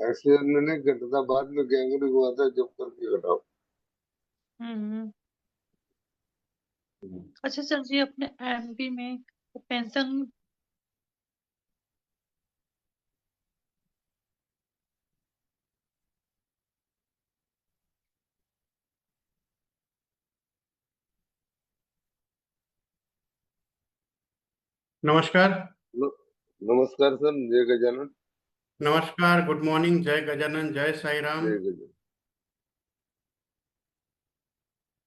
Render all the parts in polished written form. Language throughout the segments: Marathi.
एक्सीडेंट में नहीं कटता, बाद में गैंग्रीन हुआ था जब करके कटा। हम्म। अच्छा सर जी, अपने एमपी में पेंशन। नमस्कार। न- नमस्कार सर, जय गजानन। नमस्कार, गुड मॉर्निंग, जय गजानन, जय साई राम। जय गजानन।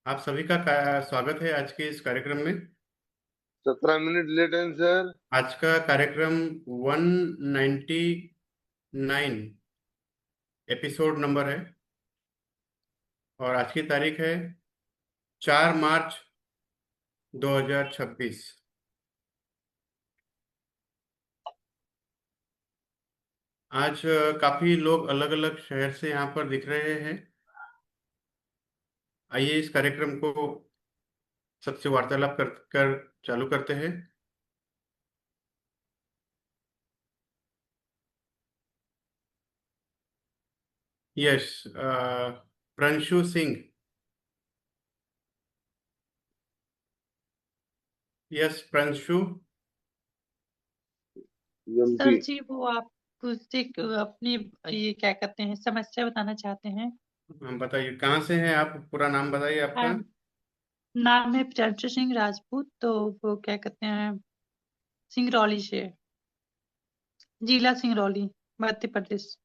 आप सभी का स्वागत है आज के इस कार्यक्रम में। 17 मिनट लेट है सर। आज का कार्यक्रम 199 एपिसोड नंबर है और आज की तारीख है 4 मार्च 2026। आज काफी लोग अलग अलग शहर से यहाँ पर दिख रहे हैं। आइए इस कार्यक्रम को सबसे वार्तालाप कर चालू करते हैं। Yes, Pranshu Singh. Yes Pranshu. Sir MP. जी, वो आप कुछ अपनी ये क्या कहते हैं, समस्या बताना चाहते हैं। हम बताइए कहाँ से हैं आप, पूरा नाम बताइए आपका। नाम है प्रियंशु सिंह राजपूत, तो वो क्या कहते हैं, सिंगरौली से, जिला सिंगरौली, मध्य प्रदेश।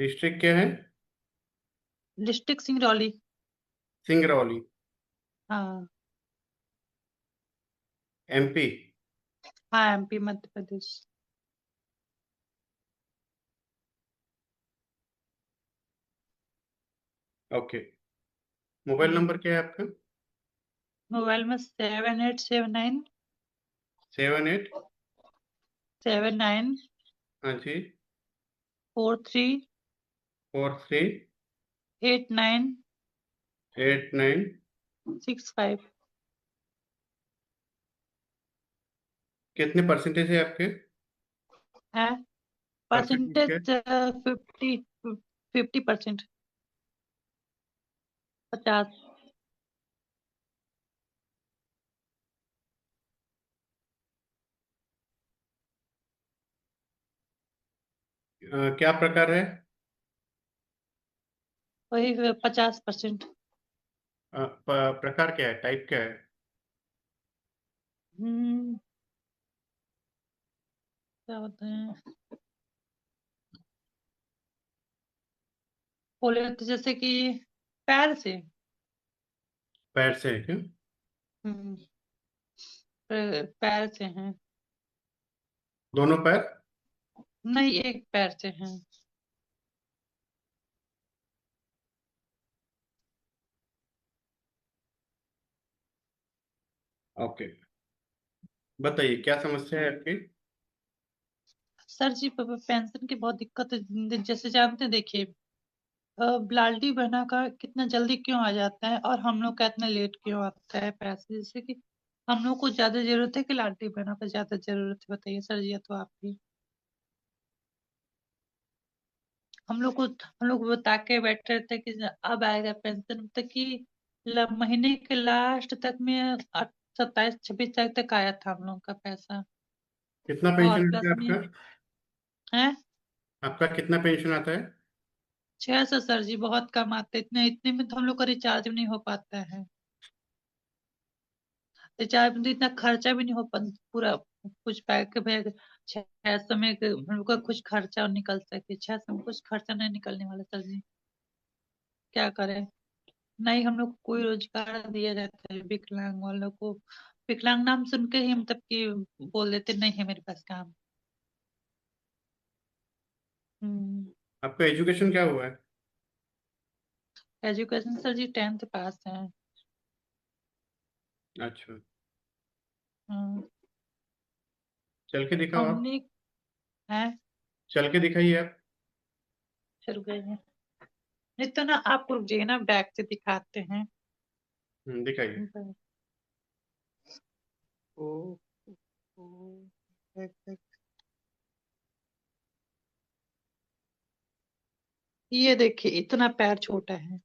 डिस्ट्रिक्ट क्या है? डिस्ट्रिक्ट सिंगरौली। सिंगरौली, हाँ। एमपी। हाँ, MP, Madhya Pradesh. Okay. Mobile number क्या है आपका? मोबाइल में 7879 78। 79 हाँ जी। 43 43 89 89। 65। कितने परसेंटेज है आपके? है परसेंटेज क्या परसेंटेज 50%। 50। क्या प्रकार है? वही 50%। प्रकार क्या है, टाइप क्या है? हम्म। क्या होते हैं, बोले तो जैसे कि पैर से। पैर से है क्या? हम्म। पैर से हैं। दोनों पैर? नहीं, एक पैर से हैं। ओके, बताइए क्या समस्या है आपकी। सर जी, पेंशन की बहुत दिक्कत है, जैसे जानते हैं, देखिए, लाडली बहना का कितना जल्दी क्यों आ जाता है और हम लोग का इतना लेट क्यों आता है पैसे, जैसे कि हम लोग को ज्यादा जरूरत है कि लाडली बहना का ज्यादा जरूरत है, बताइए सर जी, या तो आप भी। हम लोग बता के बैठे रहते हैं कि अब आएगा पेंशन, तक कि महीने के लास्ट तक में 27-26 तारीख तक आया था हम लोग का पैसा। कितना और पेंशन आता प्लस है में आपका? है आपका कितना पेंशन आता है? 600। सर जी, बहुत कम आते, इतने इतने में तो हम लोग का रिचार्ज भी नहीं हो पाता है। रिचार्ज में तो इतना खर्चा भी नहीं हो पा पूरा, कुछ पैक बैग 600 में हम लोग का कुछ खर्चा निकल सके, 600 में कुछ खर्चा नहीं निकलने वाला सर जी। क्या करें, नहीं हम लोग को कोई रोजगार दिया जाता है विकलांग वालों को। विकलांग नाम सुन के ही मतलब कि बोल देते नहीं है मेरे पास काम। हम्म। आपका एजुकेशन क्या हुआ है? एजुकेशन सर जी 10th पास है। अच्छा, हम्म। चल के दिखाओ आप। हमने है। चल के दिखाइए आप। चल गए हैं। नहीं तो ना आप रुक जाइए ना, बैक से दिखाते हैं। दिखाइए। ओ, ओ, बैक। ये देखिए इतना पैर छोटा है,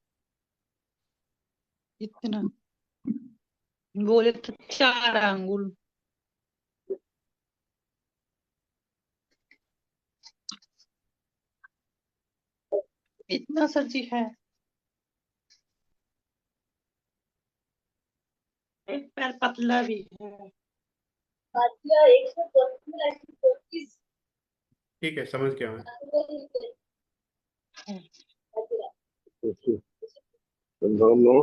इतना, बोले तो 4 अंगुल। इतना सर जी है। एक पैर पतला भी है। ठीक है, समझ गया मैं। दोनों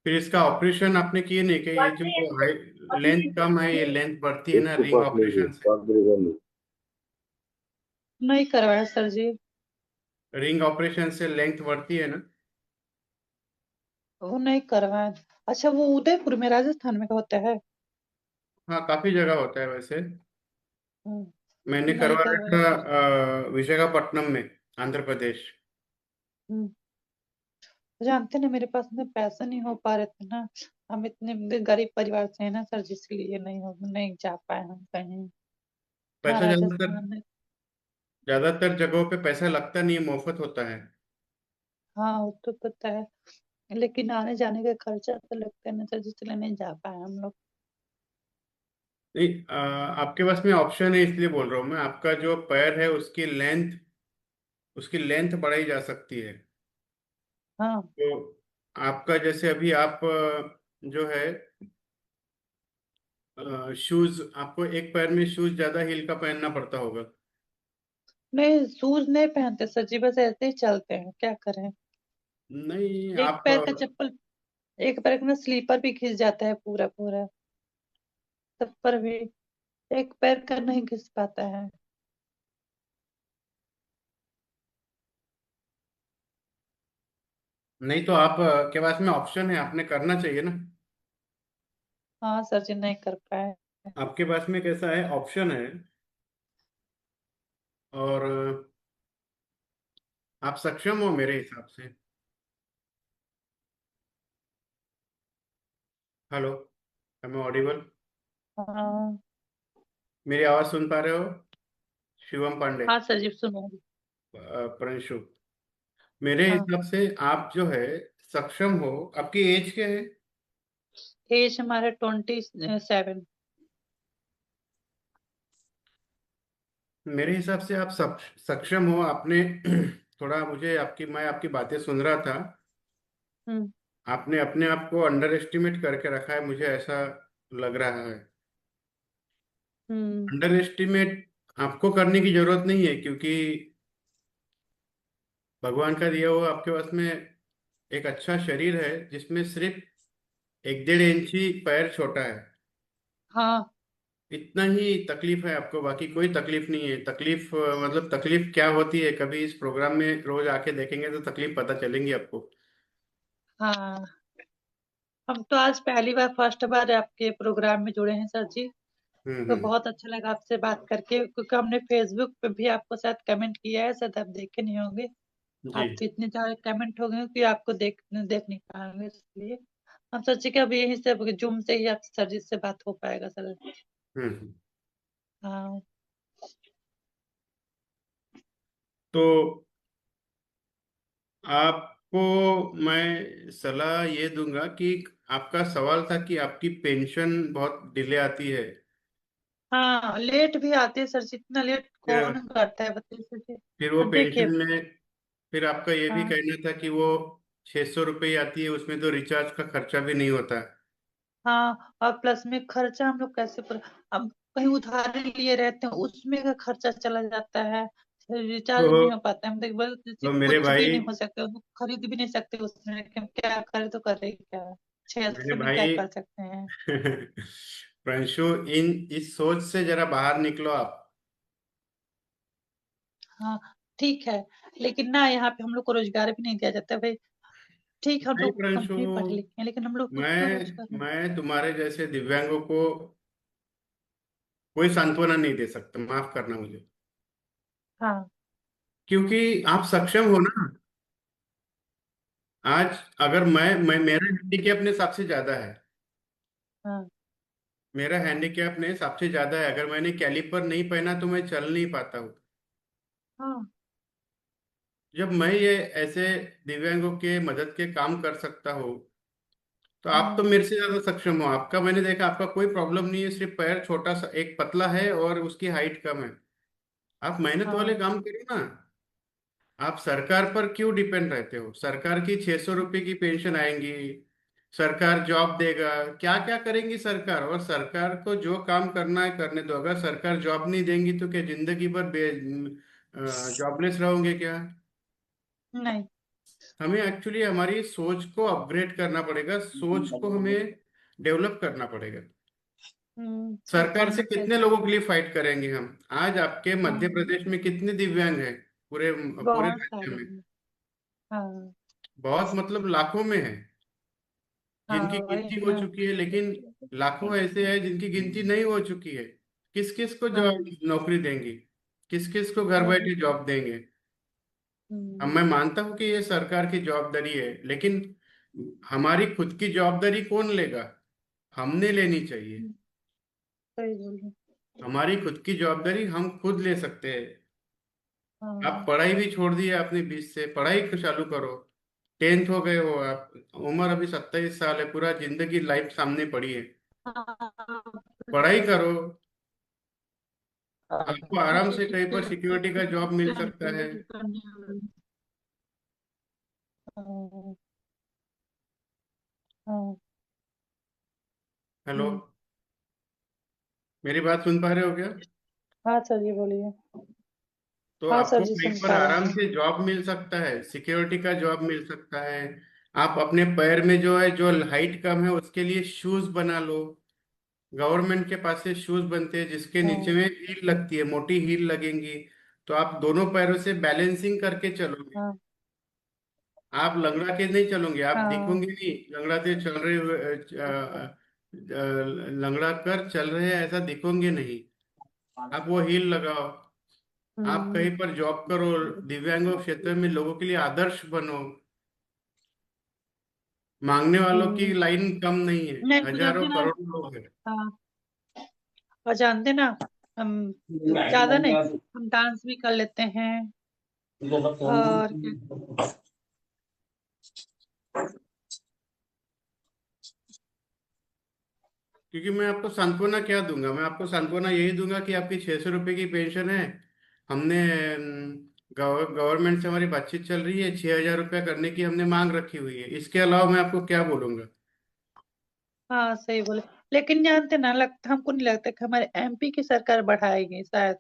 फिर इसका ऑपरेशन आपने किए नहीं कि ये जो हाई लेंथ कम है, ये लेंथ बढ़ती है ना इसके रिंग पास नहीं ऑपरेशन से? है। नहीं करवाया सर जी। रिंग ऑपरेशन से लेंथ बढ़ती है ना? वो नहीं करवाया। अच्छा, वो उदयपुर में राजस्थान में होता है। हाँ, काफी जगह होता है वैसे। हम्म, मैंने नहीं करवाया करवाया। था विशाखापट्टनम में, आंध्र प्रदेश। हम्म, जानते ना मेरे पास में पैसा नहीं हो पा रहे थे ना। हम इतने गरीब परिवार से हैं ना सर जी, इसलिए नहीं जा पाए हम कहीं। ना पैसा ज्यादातर राजस्थान में। ज्यादातर जगहों पे पैसा लगता नहीं है, मुफ्त होता है। हाँ वो तो पता है, लेकिन आने जाने का खर्चा तो लगता है ना सर जी, इसलिए नहीं जा पाए हम लोग। नहीं, आपके पास में ऑप्शन है इसलिए बोल रहा हूँ मैं। आपका जो पैर है उसकी लेंथ बढ़ाई जा सकती है। हाँ। तो आपका जैसे अभी आप जो है शूज, आपको एक पैर में शूज ज्यादा हील का पहनना पड़ता होगा। नहीं, शूज नहीं पहनते सर जी, बस ऐसे ही चलते हैं, क्या करें। नहीं, एक आप पैर का चप्पल, एक पैर का ना स्लीपर भी घिस जाता है पूरा पूरा, तब पर भी एक पैर का नहीं घिस पाता है। नहीं तो आप के पास में ऑप्शन है, आपने करना चाहिए ना। हाँ सर जी, नहीं कर पाए। आपके पास में कैसा है, ऑप्शन है। और आप सक्षम हो मेरे हिसाब से। Hello, am audible? हाँ। मेरी आवाज सुन पा रहे हो? शिवम पांडे, हाँ सर जी, सुनो। प्रणशु। मेरे हाँ, हिसाब से आप जो है सक्षम हो। आपकी एज क्या है? एज हमारे 27। मेरे हिसाब से आप सक्षम हो। आपने थोड़ा मुझे मैं आपकी बातें सुन रहा था। हम्म। आपने अपने आप को अंडर एस्टिमेट करके रखा है, मुझे ऐसा लग रहा है। हम्म। अंडर एस्टिमेट आपको करने की जरूरत नहीं है, क्योंकि भगवान का दिया हुआ आपके पास में एक अच्छा शरीर है, जिसमें सिर्फ 1 1.5 इंच ही पैर छोटा है। हाँ। इतना ही तकलीफ है आपको, बाकी कोई तकलीफ नहीं है। तकलीफ मतलब तकलीफ क्या होती है, कभी इस प्रोग्राम में रोज आके देखेंगे तो तकलीफ पता चलेंगी आपको। हाँ, हम तो आज पहली बार, फर्स्ट बार आपके प्रोग्राम में जुड़े हैं सर जी। तो हम्म। बहुत अच्छा लगा आपसे बात करके, क्योंकि हमने फेसबुक पे भी आपको शायद कमेंट किया है, शायद आप देखे नहीं होंगे। जी। आप तो इतने सारे कमेंट हो गए कि आपको देख नहीं पाएंगे, इसलिए हम सोचे कि अब यहीं से जूम से ही आप सर जी से बात हो पाएगा सर। हम्म। हाँ। तो आपको मैं सलाह ये दूंगा कि आपका सवाल था कि आपकी पेंशन बहुत डिले आती है। हाँ, लेट भी आते हैं सर जी, इतना लेट फिर कौन करता है बताइए सर जी। फिर वो अब देखिए। पेंशन में फिर आपका ये भी हाँ। कहना था कि वो 600 रुपये आती है, उसमें तो रिचार्ज का खर्चा भी नहीं होता है। हाँ, और प्लस में खर्चा हम लोग कैसे अब कहीं उधार लिए रहते हैं, उसमें का खर्चा चला जाता है। रिचार्ज तो नहीं हो पाता है, हम देख बोले जैसे तो मेरे कुछ भी भाई नहीं हो सकता, उसको खरीद भी नहीं सकते उसमें कि हम क्या करें, तो करे क्या, छह मेरे सौ में क्या भाई कर सकते हैं। प्रणशु, इस सोच से जरा बाहर निकलो आप। हाँ, ठीक है, लेकिन ना यहाँ पे हम लोग को रोजगार भी नहीं दिया जाता भाई। ठीक है, हम नहीं लोग कम प्रणशु, ही पढ़े लिखे हैं, लेकिन हम लोग को उतना रोजगार मैं नहीं। मैं तुम्हारे जैसे दिव्यांगों को कोई सांत्वना नहीं दे सकता, माफ करना मुझे। हाँ क्योंकि आप सक्षम हो ना। आज अगर मैं मेरा हैंडीकैप अपने सबसे ज्यादा है। हाँ मेरा हैंडीकैप ने सबसे ज्यादा है, अगर मैंने कैलिपर नहीं पहना तो मैं चल नहीं पाता हूँ। हाँ जब मैं ये ऐसे दिव्यांगों के मदद के काम कर सकता हूँ, तो आप तो हाँ मेरे से ज्यादा सक्षम हो। आपका मैंने देखा, आपका कोई प्रॉब्लम नहीं है, सिर्फ पैर छोटा सा एक पतला है और उसकी हाइट कम है। आप मेहनत वाले हाँ काम करो ना। आप सरकार पर क्यों डिपेंड रहते हो? सरकार की 600 रुपये की पेंशन आएंगी, सरकार जॉब देगा, क्या क्या करेंगी सरकार। और सरकार को जो काम करना है करने दो। अगर सरकार जॉब नहीं देंगी तो क्या जिंदगी भर जॉबलेस रहोगे क्या? नहीं। हमें एक्चुअली हमारी सोच को अपग्रेड करना पड़ेगा, सोच को हमें डेवलप करना पड़ेगा। सही सरकार बोल से रहे सही। कितने लोगों के लिए फाइट करेंगे हम? आज आपके मध्य हाँ प्रदेश में कितने दिव्यांग हैं? पूरे पूरे बहुत राज्य सारे में हैं। हाँ बहुत, मतलब लाखों में है हाँ जिनकी वही गिनती हो ना। चुकी है, लेकिन लाखों ऐसे हैं जिनकी गिनती नहीं हो चुकी है। किस किस को हाँ जॉब नौकरी देंगे? किस किस को घर वही। बैठे जॉब देंगे? अब हम्म, मैं मानता हूं कि ये सरकार की जवाबदारी है, लेकिन हमारी खुद की जवाबदारी कौन लेगा? हमने लेनी चाहिए। सही बोल रहे। हमारी खुद की जवाबदारी हम खुद ले सकते हैं। आप हाँ पढ़ाई भी छोड़ दिए आपने, 20 से पढ़ाई को चालू करो। 10th हो गए हो आप, उम्र अभी 27 साल है, पूरा जिंदगी लाइफ सामने पड़ी है। पढ़ाई करो। आपको आराम से कहीं पर सिक्योरिटी का जॉब मिल सकता है। हाँ हाँ। हेलो, हम्म, मेरी बात सुन पा रहे हो क्या? हाँ सर जी बोलिए। तो हाँ सर आपको जी कहीं सुन पर पा रहे आराम हैं। से जॉब मिल सकता है, सिक्योरिटी का जॉब मिल सकता है। आप अपने पैर में जो है, जो हाइट कम है, उसके लिए शूज बना लो। गवर्नमेंट के पास से शूज बनते हैं जिसके नीचे हाँ में हील लगती है, मोटी हील लगेंगी। तो आप दोनों पैरों से बैलेंसिंग करके चलोगे। हाँ आप लंगड़ा के नहीं चलोगे, आप हाँ। दिखोगे नहीं लंगड़ाते चल रहे हुए, लंगड़ा कर चल रहे हैं ऐसा दिखोगे नहीं। आप वो हील लगाओ। आप हम्म, कहीं पर जॉब करो, दिव्यांगों क्षेत्र में लोगों के लिए आदर्श बनो। मांगने वालों की हम्म। लाइन कम नहीं है, नहीं तो हजारों जानते ना। करोड़ों लोग हैं। हाँ और जानते ना, हम ज्यादा नहीं, हम डांस भी कर लेते हैं। और क्या। क्योंकि मैं आपको सांत्वना क्या दूंगा? मैं आपको सांत्वना यही दूंगा कि आपकी 600 रुपये की पेंशन है। हमने गवर्नमेंट से हमारी बातचीत चल रही है, 6,000 रुपया करने की हमने मांग रखी हुई है। इसके अलावा मैं आपको क्या बोलूंगा? हाँ सही बोले। लेकिन जानते ना, लगता हमको नहीं लगता कि हमारे एमपी की सरकार बढ़ाएगी शायद।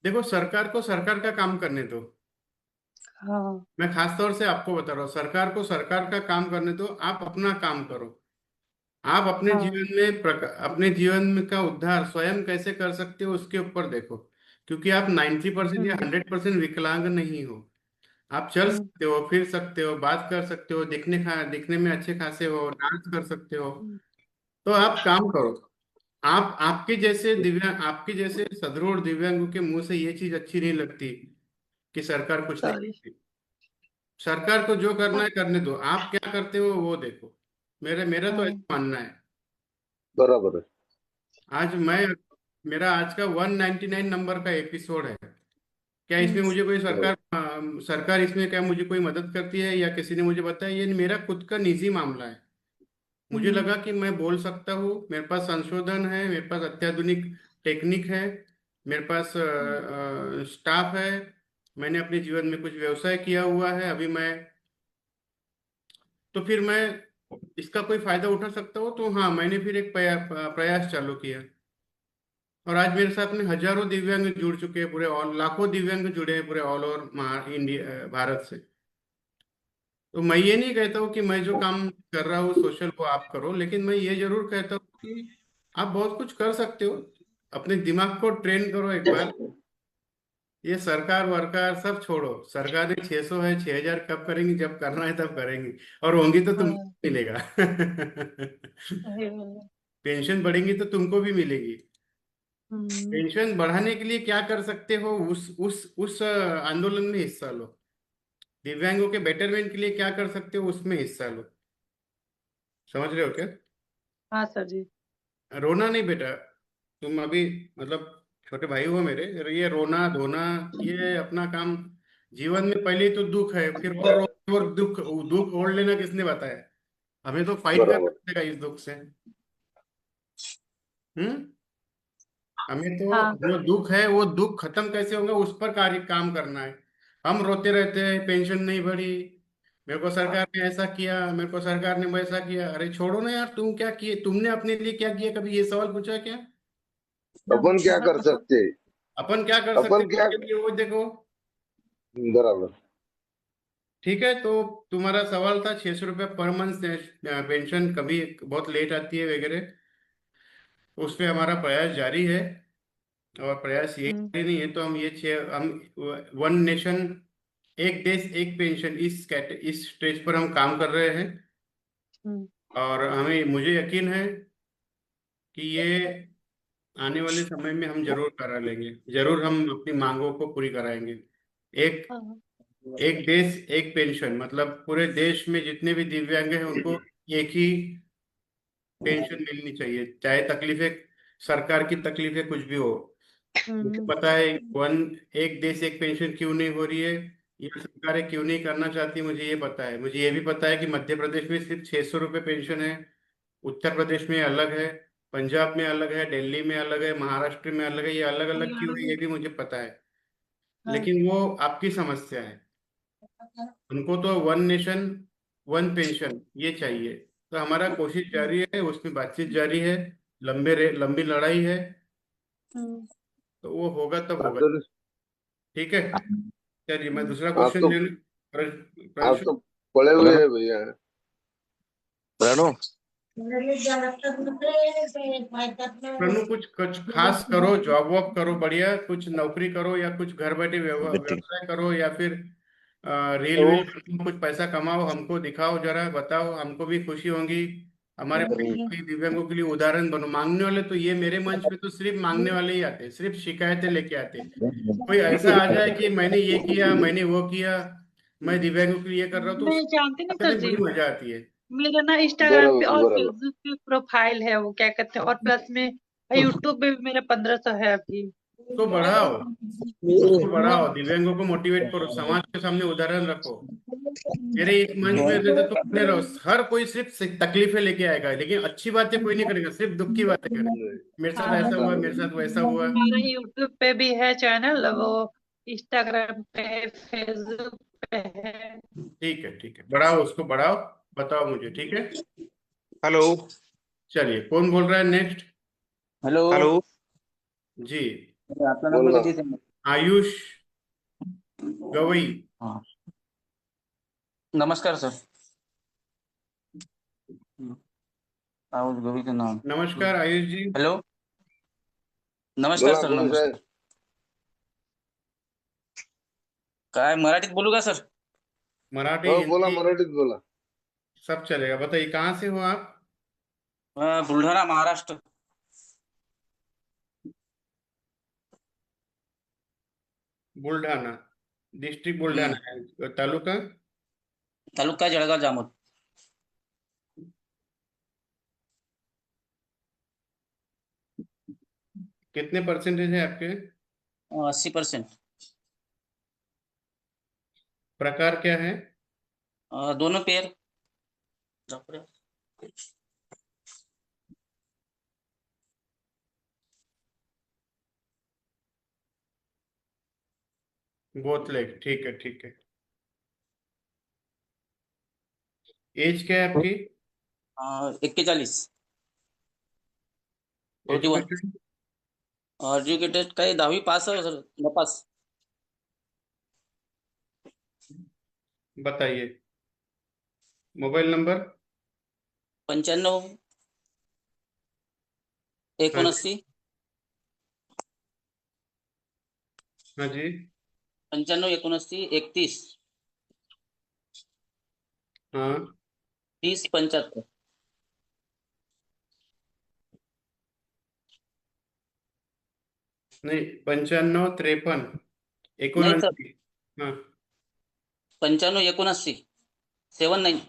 देखो, सरकार को सरकार का काम करने दो। हाँ मैं खास तौर से आपको बता रहा हूँ, सरकार को सरकार का काम करने दो, आप अपना काम करो। आप अपने हाँ। जीवन में अपने जीवन में का उद्धार स्वयं कैसे कर सकते हो उसके ऊपर देखो। क्योंकि आप 90% या हम्म 100% विकलांग नहीं हो। आप चल हम्म सकते हो, फिर सकते हो, बात कर सकते हो, दिखने में अच्छे खासे हो, डांस कर सकते हो। हम्म। तो आप काम करो। आप आपके जैसे सदृढ़ दिव्यांगों के मुंह से ये चीज अच्छी नहीं लगती कि सरकार कुछ नहीं सॉरी। करती। सरकार को जो करना है करने दो, आप क्या करते हो वो देखो। मेरा मेरा तो हाँ ऐसा मानना है। बराबर है। आज मैं मेरा आज का 199 नंबर का एपिसोड है। क्या इसमें मुझे कोई बराबर। सरकार इसमें क्या मुझे कोई मदद करती है या किसी ने मुझे बताया? ये मेरा खुद का निजी मामला है। मुझे हम्म लगा कि मैं बोल सकता हूँ, मेरे पास संशोधन है, मेरे पास अत्याधुनिक टेक्निक है, मेरे पास हम्म स्टाफ है। मैंने अपने जीवन में कुछ व्यवसाय किया हुआ है अभी मैं। तो फिर मैं इसका कोई फायदा उठा सकता हूँ। तो हाँ, मैंने फिर एक प्रयास चालू किया। और आज मेरे साथ में हजारों दिव्यांग जुड़ चुके हैं, पूरे ऑल लाखों दिव्यांग जुड़े हैं पूरे ऑल ओवर इंडिया भारत से। तो मैं ये नहीं कहता हूँ कि मैं जो काम कर रहा हूँ सोशल वो आप करो, लेकिन मैं ये जरूर कहता हूँ कि आप बहुत कुछ कर सकते हो। अपने दिमाग को ट्रेन करो एक बार। ये सरकार वरकार सब छोड़ो। सरकार ने 600 है, 6,000 कब करेंगी? जब करना है तब करेंगी। और होंगी तो तुमको हाँ भी मिलेगा। सही बोले। पेंशन बढ़ेंगी तो तुमको भी मिलेगी। पेंशन बढ़ाने के लिए क्या कर सकते हो, उस आंदोलन में हिस्सा लो। दिव्यांगों के बेटरमेंट के लिए क्या कर सकते हो, उसमें हिस्सा लो। समझ रहे हो क्या? हाँ सर जी। रोना नहीं बेटा, तुम अभी मतलब छोटे भाई हो मेरे, ये रोना धोना ये अपना काम। जीवन में पहले ही तो दुख है, फिर और दुख दुख ओढ़ लेना किसने बताया? हमें तो फाइट करना बराबर। पड़ेगा इस दुख से। हम्म। हमें तो हाँ। जो दुख है वो दुख खत्म कैसे होगा उस पर कार्य काम करना है। हम रोते रहते हैं पेंशन नहीं बढ़ी, मेरे को सरकार ने ऐसा किया, मेरे को सरकार ने वैसा किया। अरे छोड़ो ना यार, तुम क्या किए, तुमने अपने लिए क्या किया, कभी ये सवाल पूछा क्या? अपन क्या कर सकते? अपन क्या कर सकते अपन हैं क्या? उसके लिए वो देखो। बराबर। ठीक है, तो तुम्हारा सवाल था 600 रुपये पर मंथ पेंशन कभी बहुत लेट आती है वगैरह, उस पे हमारा प्रयास जारी है। और प्रयास ये जारी नहीं है तो हम हम वन नेशन एक देश एक पेंशन इस स्टेज पर हम काम कर रहे हैं। और हमें मुझे यकीन है कि ये आने वाले समय में हम जरूर करा लेंगे, जरूर हम अपनी मांगों को पूरी कराएंगे। एक हाँ। एक देश एक पेंशन मतलब पूरे देश में जितने भी दिव्यांग हैं उनको एक ही पेंशन मिलनी चाहिए, चाहे तकलीफें सरकार की तकलीफें कुछ भी हो। मुझे पता है एक देश एक पेंशन क्यों नहीं हो रही है, ये सरकारें क्यों नहीं करना चाहती, मुझे ये पता है। मुझे ये भी पता है कि मध्य प्रदेश में सिर्फ 600 रुपये पेंशन है, उत्तर प्रदेश में अलग है, पंजाब में अलग है, दिल्ली में अलग है, महाराष्ट्र में अलग है। ये अलग अलग क्यों है ये भी मुझे पता है, हाँ। लेकिन वो आपकी समस्या है। उनको तो वन नेशन वन पेंशन ये चाहिए। तो हमारा कोशिश जारी है, उसमें बातचीत जारी है, लंबी लड़ाई है। तो वो होगा तब होगा। बहादुर। ठीक है, चलिए मैं दूसरा आप क्वेश्चन तो ले लूं। आप प्रश्न। तो पढ़े हुए हैं भैया। रानू प्रनु कुछ कुछ खास करो, जॉब वॉब करो, बढ़िया कुछ नौकरी करो या कुछ घर बैठे बेटी व्यवसाय करो या फिर रील तो वील करो, कुछ पैसा कमाओ, हमको दिखाओ, जरा बताओ, हमको भी खुशी होगी। हमारे भी दिव्यांगों के लिए उदाहरण बनो। मांगने वाले तो ये मेरे मंच पे तो सिर्फ मांगने वाले ही आते, सिर्फ शिकायतें लेके आते। कोई ऐसा आ जाए कि मैंने ये किया मैंने वो किया, मैं दिव्यांगों के लिए कर रहा हूँ, तो मैं उसको जानती नहीं करने सर में जी, बड़ी मजा आती है। मेरा ना इंस्टाग्राम पे बराबर और बराबर। फेसबुक पे प्रोफाइल है, वो क्या कहते हैं, और प्लस में यूट्यूब पे भी मेरा 1500 है अभी। उसको बढ़ाओ, उसको बढ़ाओ, दिव्यांगों को मोटिवेट करो, समाज के सामने उदाहरण रखो। मेरे इस मंच में रहते तो बने रहो। हर कोई सिर्फ तकलीफें लेके आएगा, लेकिन अच्छी बातें कोई नहीं करेगा, सिर्फ दुख की बातें करेगा। नहीं, मेरे साथ हाँ। ऐसा हुआ, बराबर। मेरे साथ वैसा हुआ। हमारा यूट्यूब पे भी है चैनल, वो इंस्टाग्राम पे, फेसबुक पे है। ठीक है, बढ़ाओ उसको, बढ़ाओ, बताओ मुझे, ठीक है। हेलो चलिए, कौन बोल रहा है नेक्स्ट? हेलो। हेलो जी, आपका नंबर बोलना। दीजिए थे। आयुष गवई। हाँ, नमस्कार सर। राहुल गोवी का नाम। नमस्कार आयुष जी। हेलो, नमस्कार बोला सर, गुरु साहेब। नमस्कार। काय मराठीत बोलू का सर? मराठी हो बोला, हिंदी मराठीत बोला। सब चलेगा। बताइए कहाँ से हो आप? बुलढाणा, महाराष्ट्र। बुलढाणा डिस्ट्रिक्ट, हम्म, बुलढाणा है, तालुका? तालुका जळगाव जामोद। कितने परसेंटेज है आपके? 80%। प्रकार क्या है? दोनों पेयर। बोथ लेग, ठीक है। एज क्या है आपकी? 41। 41। एजुकेटेड? एज्युकेटेड काही 10वी पास आहे सर, नपास। बताइए मोबाइल नंबर। 95 हाँ जी, 79 हाँ जी, 95 79 31 हाँ। 30 75। . नाही 95 53 नाही सर 79. हा 95 79 79.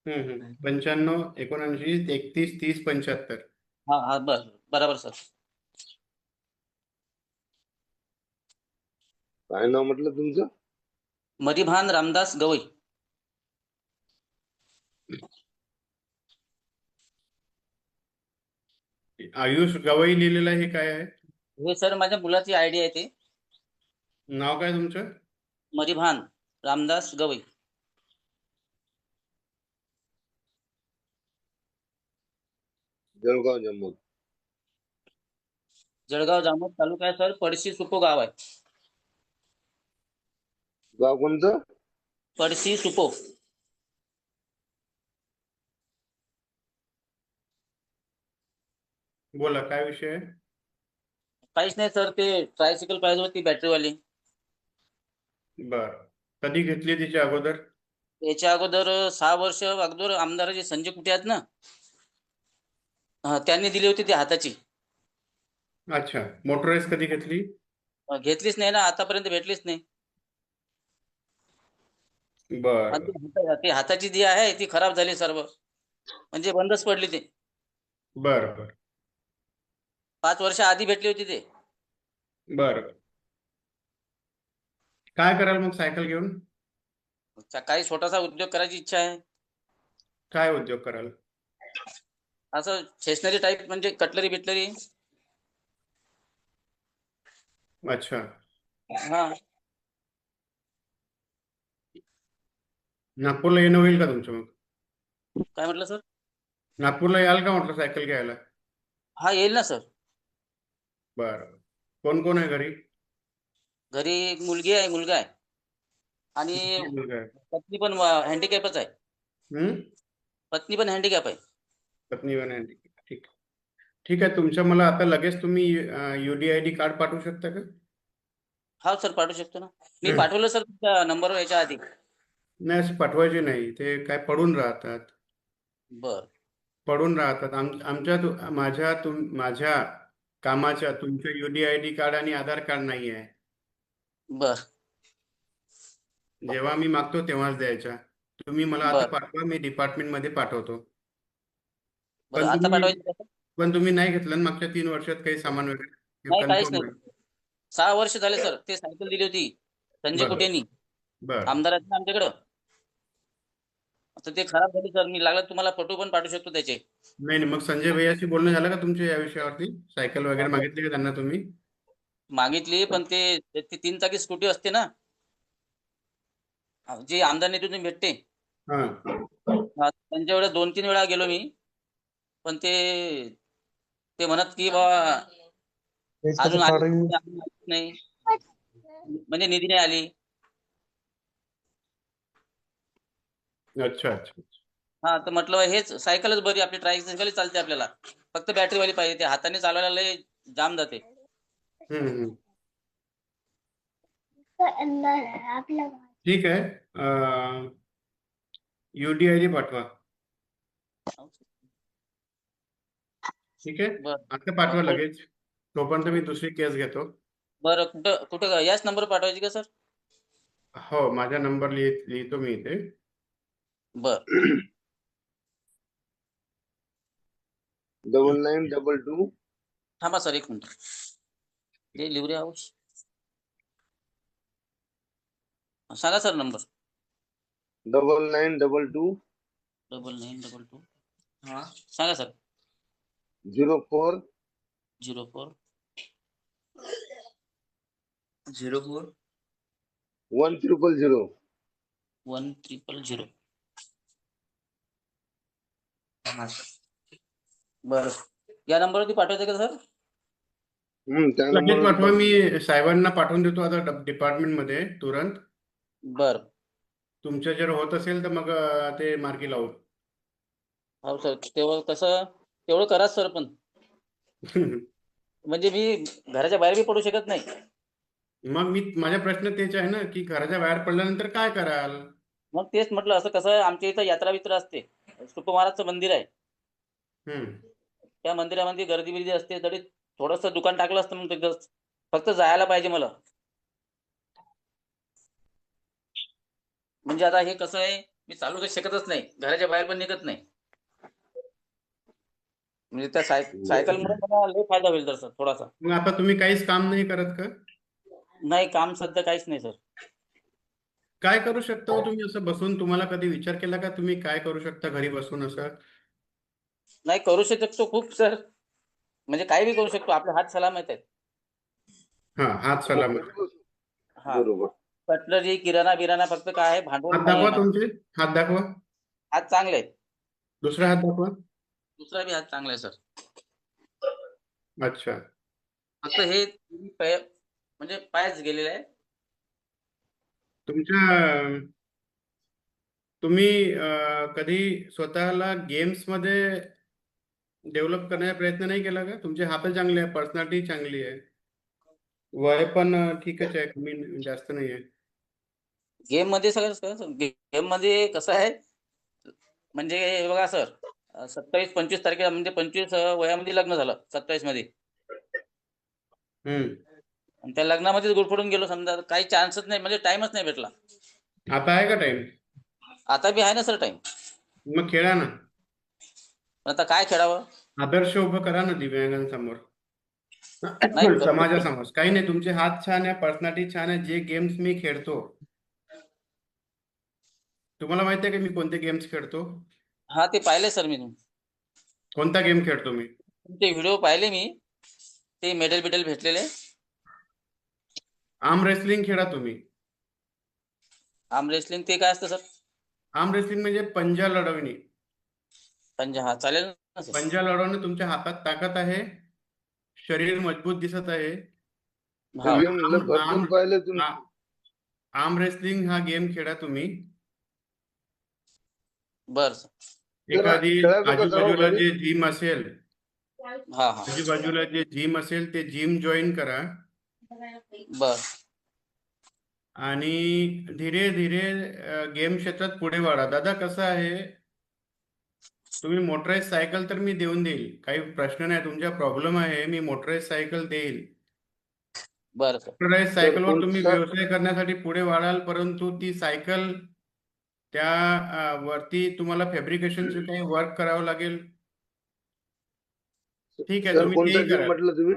95 79 31 30 75. हा हा बरोबर सर. काय नाव म्हटलं तुमचं? मरिभान रामदास गवई. आयुष गवई लिहिलेलं आहे, हे काय आहे? हे सर माझ्या मुलाची आयडी आहे ते. नाव काय तुमचं? मरिभान रामदास गवई. जळगाव जम्मू. जळगाव जामोद तालुका आहे सर. पडशी सुपो गाव आहे. गाव कोणतं? पडशी सुपो. बोला, काय विषय आहे? काहीच नाही सर, ते ट्रायसिकल पाहिजे होती बॅटरीवाली. बर, कधी घेतली तिच्या अगोदर? याच्या अगोदर 6 वर्ष अगोदर आमदाराचे संजय कुटे आहेत ना, त्यांनी दिली होती ती हाताची. अच्छा, मोटराईज कधी घेतली? घेतलीच नाही ना, आतापर्यंत भेटलीच नाही. बर आणि ती हाताची जी आहे ती खराब झाली सर्व, म्हणजे बंदच पडली ते. बर बर 5 वर्ष आधी भेटली होती ते. बर काय कराल मग सायकल घेऊन? काही छोटासा उद्योग करायची इच्छा आहे. काय उद्योग कराल? असं स्टेशनरी टाईप, म्हणजे कटलरी बिटलरी. अच्छा, हा नागपूरला येणं होईल का तुमचं मग? काय म्हटलं सर? नागपूरला याल का म्हटलं सायकल घ्यायला? हा येईल ना सर. बर, कोण कोण आहे घरी? घरी एक मुलगी आहे, मुलगा आहे, आणि किती मुलगा आहे? पत्नी पण हँडिकॅपच आहे. हम्म, पत्नी पण हँडिकॅप आहे. पत्नी पण आहे. ठीक, ठीक आहे. तुमच्या मला आता लगेच तुम्ही UDID कार्ड पाठवू शकता का? हा सर पाठवू शकतो ना. मी पाठवलं सर तुमच्या नंबरवर याच्या आधी. नाही, असं पाठवायचे नाही, ते काय पडून राहतात. बर पडून राहतात. माझ्या कामाच्या तुमचं UDID कार्ड आणि आधार कार्ड नाही आहे. बर जेव्हा मी मागतो तेव्हाच द्यायच्या. तुम्ही मला आता बर पाठवा, मी डिपार्टमेंटमध्ये पाठवतो. बर आता पाठवायचं का सर? पण तुम्ही नाही घेतलं ना मागच्या 3 वर्षात काही सामान वगैरे? नाही, काहीच कन्फर्म नाही. आहे? 6 वर्ष झाले सर. ते सायकल दिली होती संजय बरं कुटेनी, बरं आमदार आहेत ना आमच्याकडं. आता ते खराब झाली सर. मी लागलं तुम्हाला फोटो पण पाठवू शकतो त्याचे. नाही नाही, मग संजय भैयाशी बोलणं झालं का तुमच्या या विषयावरती? सायकल वगैरे मागितली का त्यांना तुम्ही? मागितली, पण ते 3 चाकी स्कूटी असते ना, जी आमदार निधीतून भेटते. हां, त्यांच्या वेळेस 2-3 वेळा गेलो मी, पण ते म्हणत की बा अजून नाही, म्हणजे निधी नाही आली. अच्छा अच्छा. हा, तर म्हटलं हेच सायकलच बरी, आपली ट्रायसायकलच चालते आपल्याला. फक्त बॅटरीवाली पाहिजे. ते हाताने चालवायला लय जाम जाते. हम्म. ठीक आहे, UDID पाठवा. ठीक आहे, बरं आता पाठवा लगेच. तोपर्यंत मी दुसरी केस घेतो. बरं, कुठं कुठं याच नंबर पाठवायची का सर? हो, माझा नंबर लिहितो मी इथे. बर 9922. थांबा सर, 1 मिनिट. ते लिव्हरे हाऊस सांगा सर नंबर. 9922 9922. हा सांगा सर. 04 04 04 1000. 1000. हा बरं, या नंबरवरती पाठवायचं का सर? त्या लगेच नंबरवर पाठवा, मी साहेबांना पाठवून देतो आता डिपार्टमेंटमध्ये तुरंत. बर तुमच्या जर होत असेल तर मग ते मार्गी लावू. हो सर, तेवढं करा सर. पण म्हणजे मी घराच्या बाहेर बी पडू शकत नाही. मग माझा प्रश्न तेच आहे ना, की घराच्या बाहेर पडल्यानंतर काय कराल? मग तेच म्हटलं, असं कसं आमच्या इथं यात्रा बित्रा असते. सुप महाराजचं मंदिर आहे. हम्म. त्या मंदिरामध्ये गर्दी बिर्दी असते, तरी थोडस दुकान टाकलं असतं मग तिथं फक्त जायला पाहिजे मला. म्हणजे आता हे कसं आहे, मी चालू काही शकतच नाही, घराच्या बाहेर पण निघत नाही. म्हणजे त्या सायकलमुळे मला लय फायदा होईल सर थोडासा. मग आता तुम्ही काहीच काम नाही करत का? नाही, काम सध्या काहीच नाही सर. काय करू शकता हो तुम्ही असं बसून? तुम्हाला कधी विचार केला का तुम्ही काय करू शकता घरी बसून असं? नाही, करू शकतो खूप सर, म्हणजे काही बी करू शकतो. आपले हात सलामत आहेत. हा, हात सलामत. घरी बसून. हा, बरोबर. कटलरी, किराणा बिराणा, फक्त काय आहे, भांडवल हात नाही आहे दाखवा माझे. तुमचे, हात दाखवा. हात चांगले आहेत. दुसरा हात दाखवा. दुसरा बी हात चांगला आहे सर. अच्छा. फक्त हे म्हणजे पायच गेलेले आहे. तुम्ही कधी स्वतःला गेम्स मध्ये डेव्हलप करण्याचा प्रयत्न नाही केला का? तुमचे हात चांगले आहे, पर्सनॅलिटी चांगली आहे, वय पण ठीकच आहे, कमी जास्त नाही आहे. गेम मध्ये सगळं गेम मध्ये कसं आहे, म्हणजे हे बघा सर, 27-25 तारखेला म्हणजे 25 वयामध्ये लग्न झालं, 27 मध्ये. आणि त्या लग्नामध्येच गुरफटून गेलो समजा. काही चान्सच नाही, म्हणजे टाइमच नाही भेटला. आता आहे का टाइम? आता बी आहे ना सर टाइम. मग खेळा ना. आता काय खेळावं? आदर्श उभं करा ना दिव्यांगांसमोर, नाही करू शकतो. समाजासमोर. काही नाही, तुमचे हात छान आहे, पर्सनॅलिटी छान आहे. जे गेम्स मी खेळतो, तुम्हाला माहिती आहे का मी कोणते गेम्स खेळतो? हा, ते पाहिले सर मी. कोणता गेम खेळतो मी? ते व्हिडिओ पाहिले मी, ते मेडल बिडल भेटलेले. आर्म रेसलिंग खेळा तुम्ही. आर्म रेसलिंग ते काय असतं सर? आर्म रेसलिंग म्हणजे पंजा लढवणे. पंजा, हा चालेल ना सर. पंजा लढवणे, तुमच्या हातात ताकद आहे, शरीर मजबूत दिसत आहे. हा, गेम भरपूर पाहिले तुम्ही. आर्म रेसलिंग हा गेम खेळा तुम्ही. बर सर. एखादी खेळायचं कसं हो आजूबाजूला घरी? जे जिम असेल, हा हा, आजूबाजूला जे जिम असेल ते जिम जॉईन करा बर. आणि धीरे धीरे गेम क्षेत्रात पुढे वाढा. दादा कसं आहे, तुम्ही मोटराईज सायकल तर मी देऊन देईल, काही प्रश्न नाही. तुमचा प्रॉब्लेम आहे, मी मोटराईज सायकल देईल. बर सर. मोटराईज सायकलवर तुम्ही कोणता? व्यवसाय करण्यासाठी पुढे वाढाल, परंतु ती सायकल त्या वरती तुम्हाला फॅब्रिकेशनचं काही वर्क करावं लागेल. ठीक आहे, सर तुम्ही कोणता तेही गेम करा. म्हटलं तुम्ही?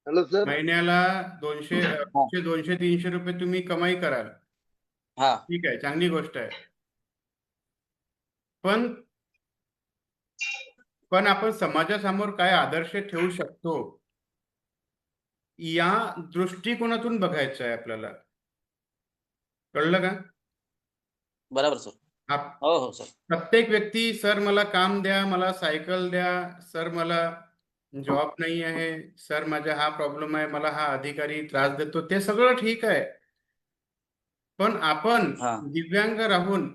Hello sir. महिन्याला 200, 200-300 रुपये तुम्ही कमाई कराल. हा, ठीक आहे, चांगली गोष्ट आहे. पण आपण समाजासमोर काय आदर्श ठेवू शकतो या दृष्टिकोनातून बघायचं आहे आपल्याला. कळलं का? बरोबर सर. आप हो हो सर. प्रत्येक व्यक्ती, सर मला काम द्या, मला सायकल द्या, सर मला जॉब नाही आहे, सर माझा हा प्रॉब्लेम आहे, मला हा अधिकारी त्रास देतो, ते सगळं ठीक आहे. पण आपण हा, दिव्यांग राहून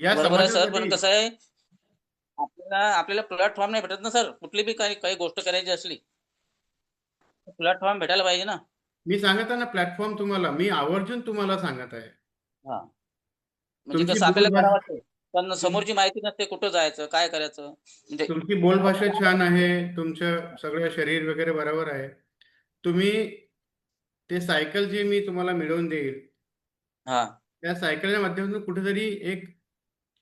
या बरोबर आहे सर. पण समाजासाठी, कसं आहे, आपल्याला प्लॅटफॉर्म नाही भेटत ना सर. कुठली बी काही गोष्ट करायची असली, प्लॅटफॉर्म भेटायला पाहिजे ना. मी सांगत आहे ना प्लॅटफॉर्म तुम्हाला, मी आवर्जून तुम्हाला सांगत आहे. हा, म्हणजे तुमची कसं आपल्याला करावं बोलभाषा वाटतं, पण समोरची माहिती नसते, कुठं जायचं, काय करायचं. म्हणजे तुमची बोलभाषा छान आहे, तुमचं सगळं शरीर वगैरे बरोबर आहे. तुम्ही ते सायकल जे मी तुम्हाला मिळवून देईल, हा, त्या सायकलच्या माध्यमातून कुठेतरी एक,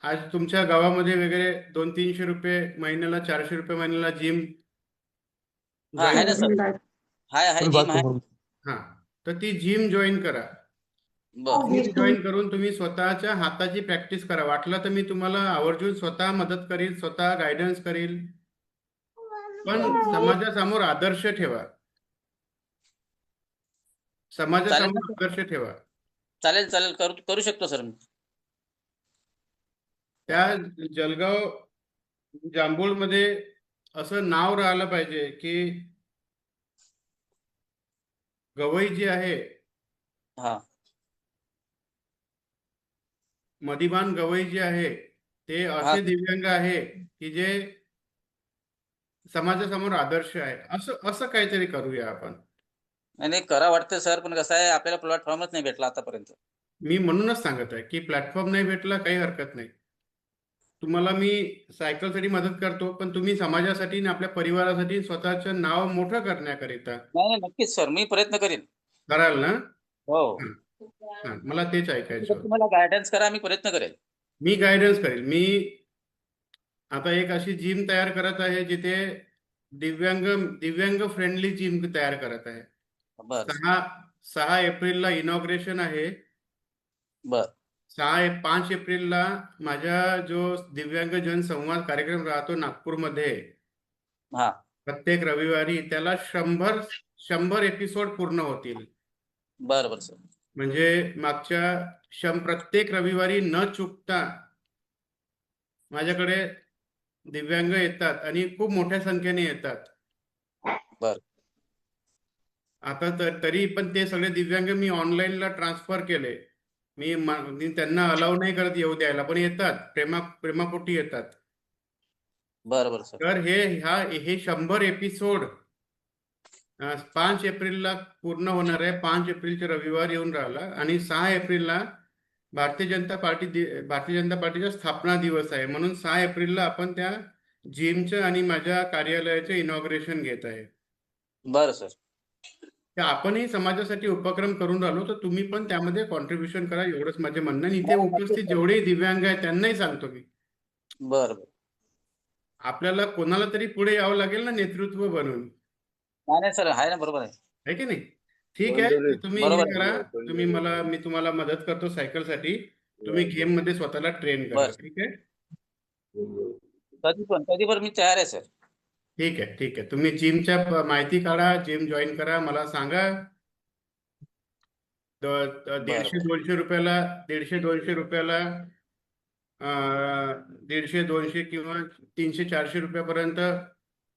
आज तुमच्या गावामध्ये वगैरे 200-300 रुपये महिन्याला, 400 रुपये महिन्याला जिम हा, आहे ना सर. आहे जिम आहे. हा, तर ती जिम जॉईन करा. बर, जिम जॉईन करून तुम्ही स्वतःच्या हाताची प्रॅक्टिस करा. वाटलं तर मी तुम्हाला आवर्जून स्वतः मदत करील, स्वतः गायडन्स करील. पण समाजासमोर आदर्श ठेवा. चालेल ना समाजासमोर सर. आदर्श ठेवा. चालेल, करू शकतो सर मी. त्या जळगाव जांभूळमध्ये असं नाव राहिलं पाहिजे की गवई जी आहे, हा, मदिबान गवई जे आहे, ते हा, असे दिव्यांग आहे की जे समाजासमोर आदर्श आहे. असं असं काहीतरी करूया आपण. नाही करा वाटतं सर, पण कसं आहे, आपल्याला प्लॅटफॉर्मच नाही भेटला आतापर्यंत. मी म्हणूनच सांगत आहे की प्लॅटफॉर्म नाही भेटला, काही हरकत नाही. तुम्हाला मी सायकलसाठी मदत करतो, पण तुम्ही समाजासाठी आणि आपल्या परिवारासाठी स्वतःचं नाव मोठं करण्याकरिता नाही नाही, नक्कीच सर, मी प्रयत्न करेन. कराल ना? हो, हा, मला तेच ऐकायचं होतं. तुम्हाला गायडन्स करा, मी प्रयत्न करेन. मी गायडन्स करेल. मी आता एक अशी जिम तयार करत आहे जिथे दिव्यांग फ्रेंडली जिम तयार करत आहे. बर 6 एप्रिलला इनॉग्रेशन आहे. बर 5 एप्रिलला माझा जो दिव्यांग जनसंवाद कार्यक्रम राहतो नागपूरमध्ये, हा प्रत्येक रविवारी त्याला 100 एपिसोड पूर्ण होतील. बर बर सर. म्हणजे मागच्या प्रत्येक रविवारी न चुकता माझ्याकडे दिव्यांग येतात आणि खूप मोठ्या संख्येने येतात. बर आता तरी पण ते सगळे दिव्यांग मी ऑनलाईनला ट्रान्सफर केले. मी त्यांना अलाव नाही करत येऊ द्यायला, पण येतात, प्रेमापोटी येतात. बर बर सर. तर हे 100 एपिसोड 5 एप्रिलला पूर्ण होणार आहे. 5 एप्रिलचे रविवार येऊन राहिला आणि 6 एप्रिलला भारतीय जनता पार्टीचा स्थापना दिवस आहे. म्हणून 6 एप्रिलला आपण त्या जिमचं आणि माझ्या कार्यालयाचं इनॉग्रेशन घेत आहे. बर सर. तर आपणही समाजासाठी उपक्रम करून राहिलो, तर तुम्ही पण त्यामध्ये कॉन्ट्रीब्युशन करा, एवढंच माझे म्हणणं आहे. आणि इथे उपस्थित जेवढे दिव्यांग आहेत त्यांनाही सांगतो मी, बर बर. आपल्याला कोणाला तरी पुढे यावं लागेल ना, नेतृत्व बनवून, नाही नाही सर, आहे ना, बरोबर आहे. आहे की नाही? ठीक आहे, तर तुम्ही हे बरोबर करा, मी तुम्हाला मदत करतो सायकलसाठी. तुम्ही गेम मध्ये स्वतःला ट्रेन करा. बरं. ठीक आहे? कधी पण मी तयार आहे सर. ठीक आहे. तुम्ही जिमच्या माहिती काढा, जिम जॉईन करा, मला सांगा. 150-200 रुपयाला 150-200 रुपयाला 150-200 किंवा 300-400 रुपयापर्यंत,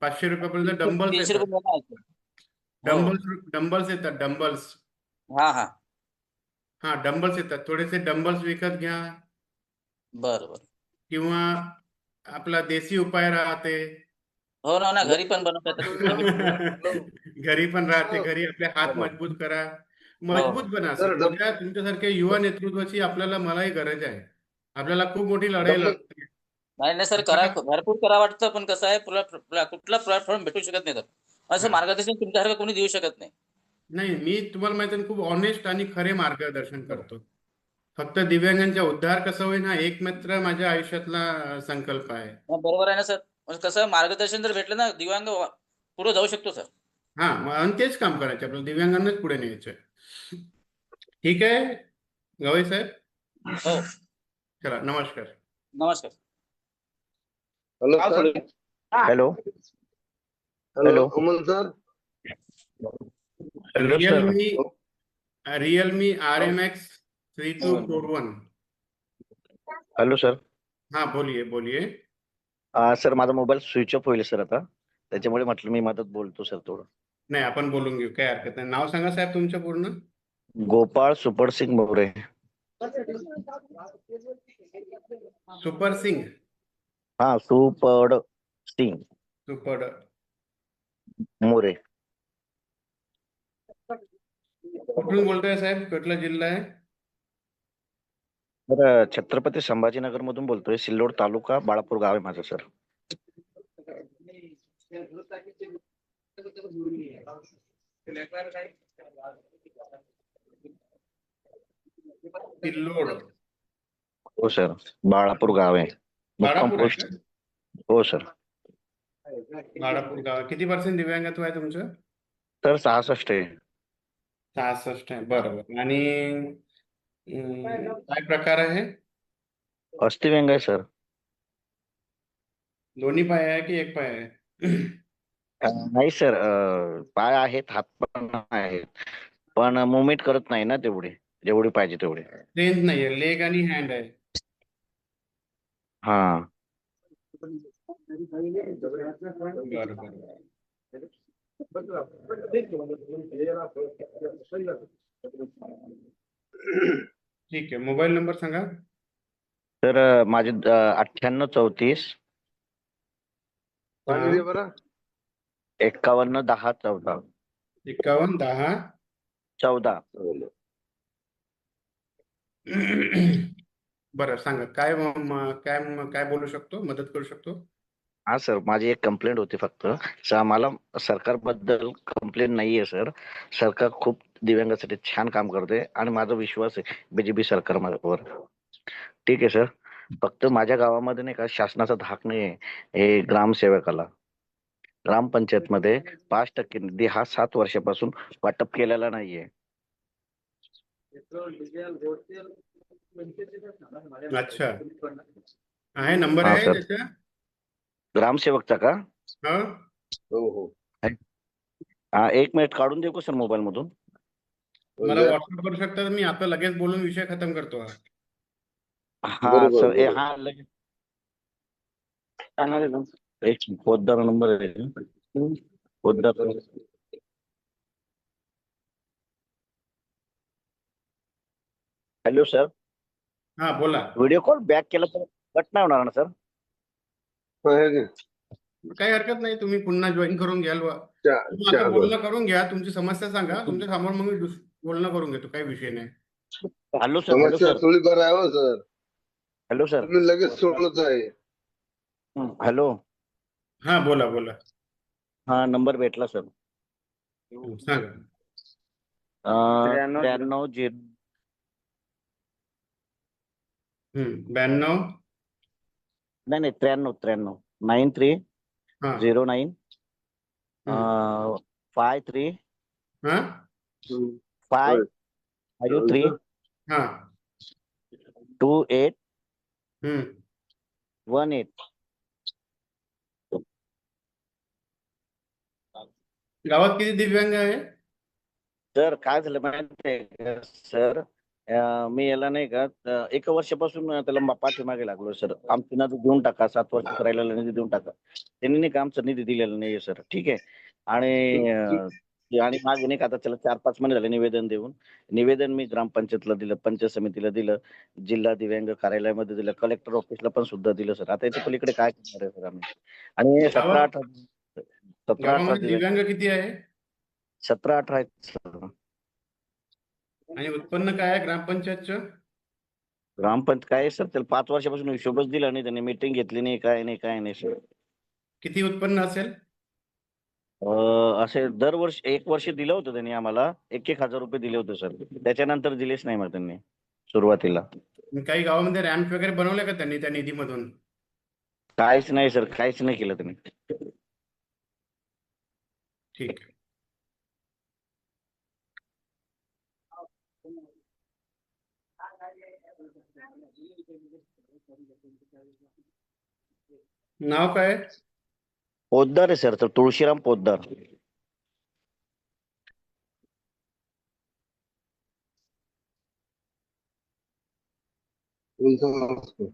500 रुपयापर्यंत डंबल्स 300 येतात. रुपये महिना आहे सर. डंबल्स येतात, डंबल्स. हा हा हा, डंबल्स येतात. थोडेसे डंबल्स विकत घ्या, बर बर. किंवा आपला देसी उपाय राहते. हो ना, घरी पण बनवतात. घरी पण राहते. घरी आपले हात मजबूत करा, मजबूत बना. सर, तुमच्यासारख्या युवा नेतृत्वाची मलाही गरज आहे. आपल्याला खूप मोठी लढाई लढते. नाही सर, भरपूर करा वाटतं, पण कसं आहे, कुठला प्लॅटफॉर्म भेटू शकत नाही सर. असं मार्गदर्शन तुमच्यासारखं कोणी देऊ शकत नाही. नाही, मी तुम्हाला माहिती आहे, खूप ऑनेस्ट आणि खरे मार्गदर्शन करतो. फक्त दिव्यांगांचा उद्धार कसा होईल हा एकमात्र माझ्या आयुष्यातला संकल्प आहे. बरोबर आहे ना सर. म्हणजे कसं मार्गदर्शन जर भेटलं ना, दिव्यांग पुढे जाऊ शकतो सर. हा, आणि तेच काम करायचं आपल्याला, दिव्यांगांनाच पुढे न्यायचं. ठीक आहे गवई साहेब? हो, चला, नमस्कार. नमस्कार. Hello sir. Hello. Hello Amol sir. Realme RMX 3241. Hello sir. हाँ, बोलिए. सर माझा मोबाईल स्विच ऑफ होईल सर आता, त्याच्यामुळे म्हटलं मी मदत बोलतो सर थोडं. नाही, आपण बोलून घेऊ, काही हरकत नाही. नाव सांगा साहेब तुमचं पूर्ण. गोपाळ सुपरसिंग मोरे. सुपर सिंग. हा, सुपड सिंग सुपड मोरे. कुठून बोलतोय साहेब? कुठला जिल्हा आहे? तर छत्रपती संभाजीनगर मधून बोलतोय. सिल्लोड तालुका, बाळापूर गाव आहे माझं सर. सिल्लोड. हो सर, बाळापूर गाव आहे. मुक्काम बाळापूर आहे पोस्ट. का? हो सर. बाळापूर गाव. किती % दिव्यांगत्व आहे तुमचं? सर 66 आहे. 66 आहे. बरोबर. आणि काय प्रकार आहे? अस्थिव्यंग आहे सर. दोन्ही पाय आहे की एक पाय आहे? नाही सर, पाय आहेत, हात पण आहेत, पण मुवमेंट करत नाही ना जेवढी पाहिजे तेवढे. स्ट्रेंथ नाहीये, लेग आणि हँड आहे. हा. बरोबर. ठीक आहे, मोबाईल नंबर सांगा. तर माझे 9834 सांगितले बरं. 51 10 14. 51 10 14. बरं सांगा काय काय बोलू शकतो, मदत करू शकतो? हा सर, माझी एक कंप्लेंट होती फक्त. आम्हाला सरकारबद्दल कंप्लेंट नाहीये सर. सरकार खूप दिव्यांगासाठी छान काम करते आणि माझा विश्वास आहे बीजेपी सरकारवर. ठीक आहे सर. फक्त माझ्या गावामध्ये नाही का शासनाचा धाक नाही आहे हे ग्रामसेवकाला. ग्रामपंचायतमध्ये 5% निधी हा 7 वर्षापासून वाटप केलेला नाहीये. अच्छा, आहे नंबर हा आहे सर. त्याचा? ग्रामसेवकचा का? हा, हो हो हा, 1 मिनिट काढून देऊ का सर मोबाईल मधून? मला द्या. व्हॉट्सअप करू शकता तर मी आता लगेच बोलून विषय खतम करतो हा. हा बरोबर सर. बरोबर. हा लगेच सांगा ना. एक पोद्दार नंबर आहे. पोद्दार. Hello sir. हा बोला. व्हिडिओ कॉल बॅक केला तर कट नाही होणार ना सर? हो, है की? काही हरकत नाही, तुम्ही पुन्हा जॉईन करून घ्याल. तुम्ही आता चालेल. बोलणं करून घ्या, तुमची समस्या सांगा, तुमच्या समोर मग मी बोलणं करून घेतो, काही विषय नाही. Hello sir. हॅलो समस्या सर. थोडीफार आहे हो सर. Hello sir. तुम्ही लगेच सोडत आहे. हॅलो. हा बोला बोला. हा नंबर भेटला सर. सांगा. 93 92. नाही 93 93 हा 09 हम्म. 53 हा 553 हा 28 हम्म. 18. गावात किती दिव्यांग आहे? सर काय झालं माहिती आहे का सर? मी याला नाही का 1 वर्षापासून त्याला पाठीमागे लागलो सर. आमची निधी देऊन टाका, 7 वर्ष राहिलेला निधी देऊन टाका. त्यांनी नाही का आमचा निधी दिलेला नाहीये सर. ठीक आहे. आणि मागे नाही का आता त्याला 4-5 महिने झाले निवेदन देऊन. निवेदन मी ग्रामपंचायतला दिलं, पंचायत समितीला दिलं, जिल्हा दिव्यांग कार्यालयामध्ये दिलं, कलेक्टर ऑफिसला पण सुद्धा दिलं सर. आता याच्या पलीकडे काय करणार आहे सर आम्ही? आणि गावात 17-18 गावामध्ये दिव्यांग, दिव्यांग किती आहे 17-18 आहेत सर. आणि उत्पन्न काय आहे ग्रामपंचायतचं? ग्रामपंचायत काय सर, त्याला 5 वर्षापासून हिशोबच दिला नाही त्यांनी. मीटिंग घेतली नाही, काय नाही सर. किती उत्पन्न असेल? असे दरवर्षी 1 वर्ष दिलं होतं त्यांनी आम्हाला. 1,000 रुपये दिले होते सर. त्याच्यानंतर दिलेच नाही मग त्यांनी सुरुवातीला. काही गावामध्ये रॅम्प वगैरे बनवले का त्यांनी त्या निधीमधून? काहीच नाही सर, काहीच नाही केलं त्यांनी. ठीक आहे. नाव काय? पोद्दार आहे सर, तर तुळशीराम पोद्दार. तुमचं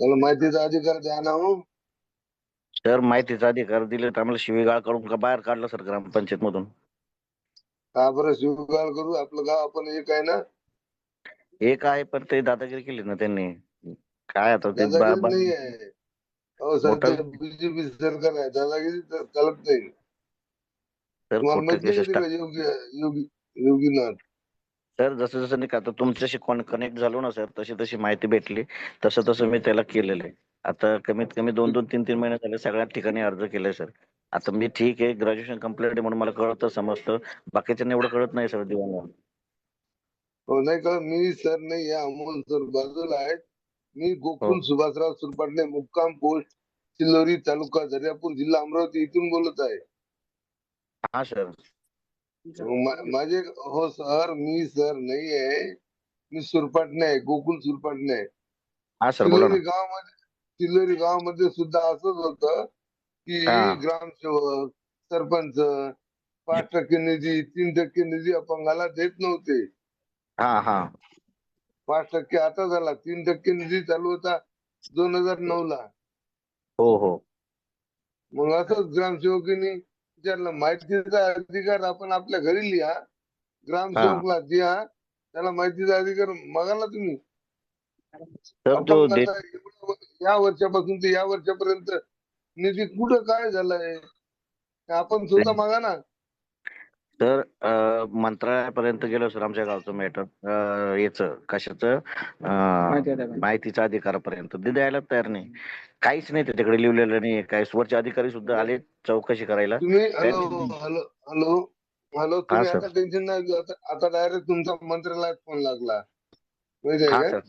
त्याला माहितीचा अधिकार द्या ना हो. सर माहितीचा अधिकार दिले तर आम्हाला शिवीगाळ करून का बाहेर काढलं सर ग्रामपंचायत मधून. का बरं स्वीकार करू? आपलं गाव आपण एक आहे ना. एक आहे पण ते दादागिरी केली ना त्यांनी. काय आता ते दादागिरी नाही आहे. हो मोठा सध्या बीजेपी सरकार आहे, दादागिरी तर चालत नाही. सर तुम्हाला खोटं माहित नाही केसेस का टाक. ते योगीनाथ? सर जसं जसं नाही का आता तुमच्याशी कनेक्ट झालो ना सर, तशी तशी माहिती भेटली, तसं तसं मी त्याला केलेलं आहे. आता कमीत कमी 2-2, 3-3 महिने झाले सगळ्या ठिकाणी अर्ज केलाय सर. आता मी ठीक आहे, ग्रॅज्युएशन कम्प्लीट आहे म्हणून मला कळतं, समजतं. बाकीच्यांना एवढं कळत नाही सर दिव्यांगांना. हो नाही का, मी सर नाही या अमोल सर बाजूला आहेत. मी हो. गोकुल सुभाषराव सुरपाटणे, मुक्काम पोस्ट सिल्लोरी, तालुका दर्यापूर, जिल्हा अमरावती इथून बोलत आहे. हा सर. माझे हो सर, मी सर नाही आहे. मी सुरपाटणे आहे, गोकुल सुरपाटणे आहे. हा सर बोला ना. सिल्लोरी गावामध्ये सुद्धा असंच होतं हा. की ग्रामसेवक, सरपंच 5% निधी, 3% निधी अपंगाला देत नव्हते. हा 5% आता झाला, 3% निधी चालू होता 2009 ला. हो मग असंच ग्रामसेवकीने विचारलं, माहितीचा अधिकार आपण आपल्या घरी लिहा, ग्रामसेवकला द्या, त्याला माहितीचा अधिकार मागा ना तुम्ही. तर आपण जो आता या वर्षापासून ते या वर्षापर्यंत निधी कुठं काय झालाय, आपण स्वतः मागा ना. तर मंत्रालयापर्यंत गेलो सर आमच्या गावचं मॅटर याचं कशाचं माहितीचा अधिकारापर्यंत ते द्यायला तयार नाही, काहीच नाही त्याच्याकडे लिहिलेलं नाही. काही वरचे अधिकारी सुद्धा आले चौकशी करायला. तुम्ही हॅलो हा तुम्ही सर. आता टेन्शन नाही घेऊ. आता डायरेक्ट तुमचा मंत्रालयात फोन लागला, माहिती आहे हा का? सर.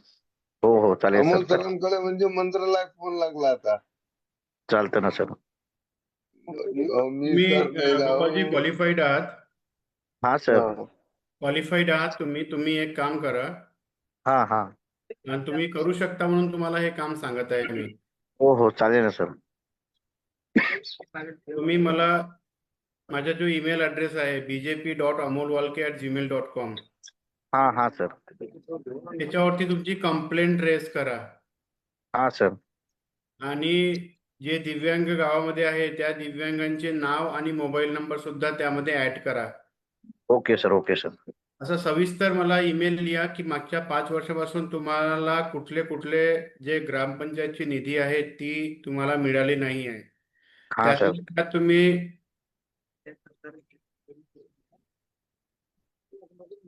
हो चालेल अमोल सर. सरांकडे म्हणजे मंत्रालयात फोन लागला आता. चालतं ना सर. मी तुम्ही सर नाही गोपालजी राव. क्वालिफाईड आहात? हा सर. क्वालिफाईड आहात तुम्ही एक काम करा, हा आणि तुम्ही करू शकता म्हणून तुम्हाला हे काम सांगत आहे मी. हो चालेल ना सर. तुम्ही मला माझा जो ईमेल ॲड्रेस आहे bjp.amolwalke@gmail.com हा सर. त्याच्यावरती तुमची कंप्लेंट रेज करा. हा सर. आणि जे दिव्यांग गावामध्ये आहे त्या दिव्यांगांचे नाव आणि मोबाईल नंबर सुद्धा त्यामध्ये ऍड करा. Okay sir. असं सविस्तर मला ईमेल लिहा की मागच्या 5 वर्षापासून तुम्हाला कुठले कुठले जे ग्रामपंचायतची निधी आहे ती तुम्हाला मिळाली नाही आहे. हा सर. त्यात तुम्ही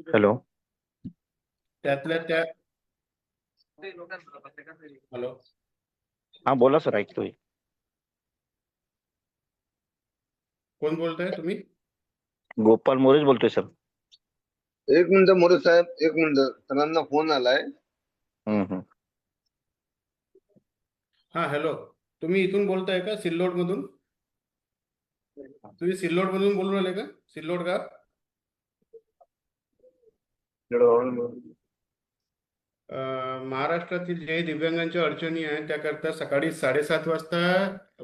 हॅलो. त्यातल्या त्या हॅलो हा बोला सर, ऐकतोय. कोण बोलताय तुम्ही? गोपाल मोरेच बोलतोय सर. एक मिनिट मोरे साहेब, एक मिनिट, सरांना फोन आलाय. हा हॅलो, तुम्ही इथून बोलताय का, सिल्लोड मधून? तुम्ही सिल्लोड मधून बोलून राहिले का? सिल्लोड का? महाराष्ट्रातील जे दिव्यांगांच्या अडचणी आहेत त्याकरता सकाळी 7:30 वाजता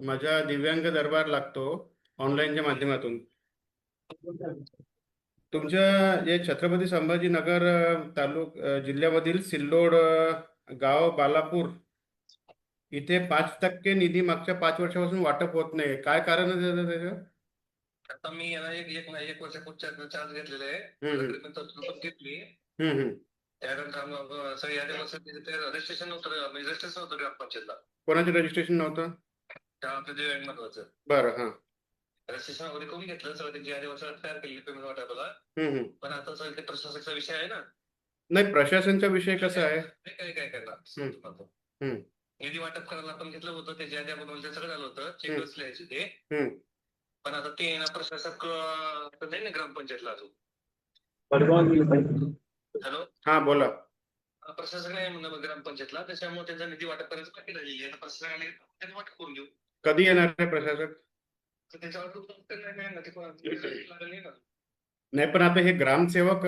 माझा दिव्यांग दरबार लागतो ऑनलाईनच्या माध्यमातून. तुमच्या जे छत्रपती संभाजीनगर जिल्ह्यामधील सिल्लोड गाव बालापूर इथे 5% निधी मागच्या 5 वर्षापासून वाटप होत नाही. काय कारण आहे त्याचं? आता मी याला एक वर्षापूर्वी चार्ज घेतलेला आहे. घेतली त्यानंतर मग सर या रजिस्ट्रेशन नव्हतं ग्रामपंचायतला. कोणाचं रजिस्ट्रेशन नव्हतं? आपलं जे महत्वाचं. बरं. हा रजिस्ट्रेशन वगैरे करून घेतलं सर, त्यांची यादी तयार केली पेमेंट वाटायला. पण आता सर ते प्रशासकाचा विषय आहे ना. नाही, प्रशासनचा विषय कसा आहे? काय करणार, निधी वाटप करायला आपण घेतलं होतं, त्याची यादी बनवलं, सगळं झालं होतं, चेक बसल्याचे ते. पण आता ते ना प्रशासक नाही ना ग्रामपंचायतला अजून. हॅलो. हा बोला. प्रशासक नाही म्हणणं ग्रामपंचायतला, त्याच्यामुळे त्यांचा निधी वाटप करायचं बाकी राहिलेली आहे. प्रशासनाने त्यांनी वाटप करून घेऊ. कधी येणार आहे प्रशासक? नाही, पण आता हे ग्रामसेवक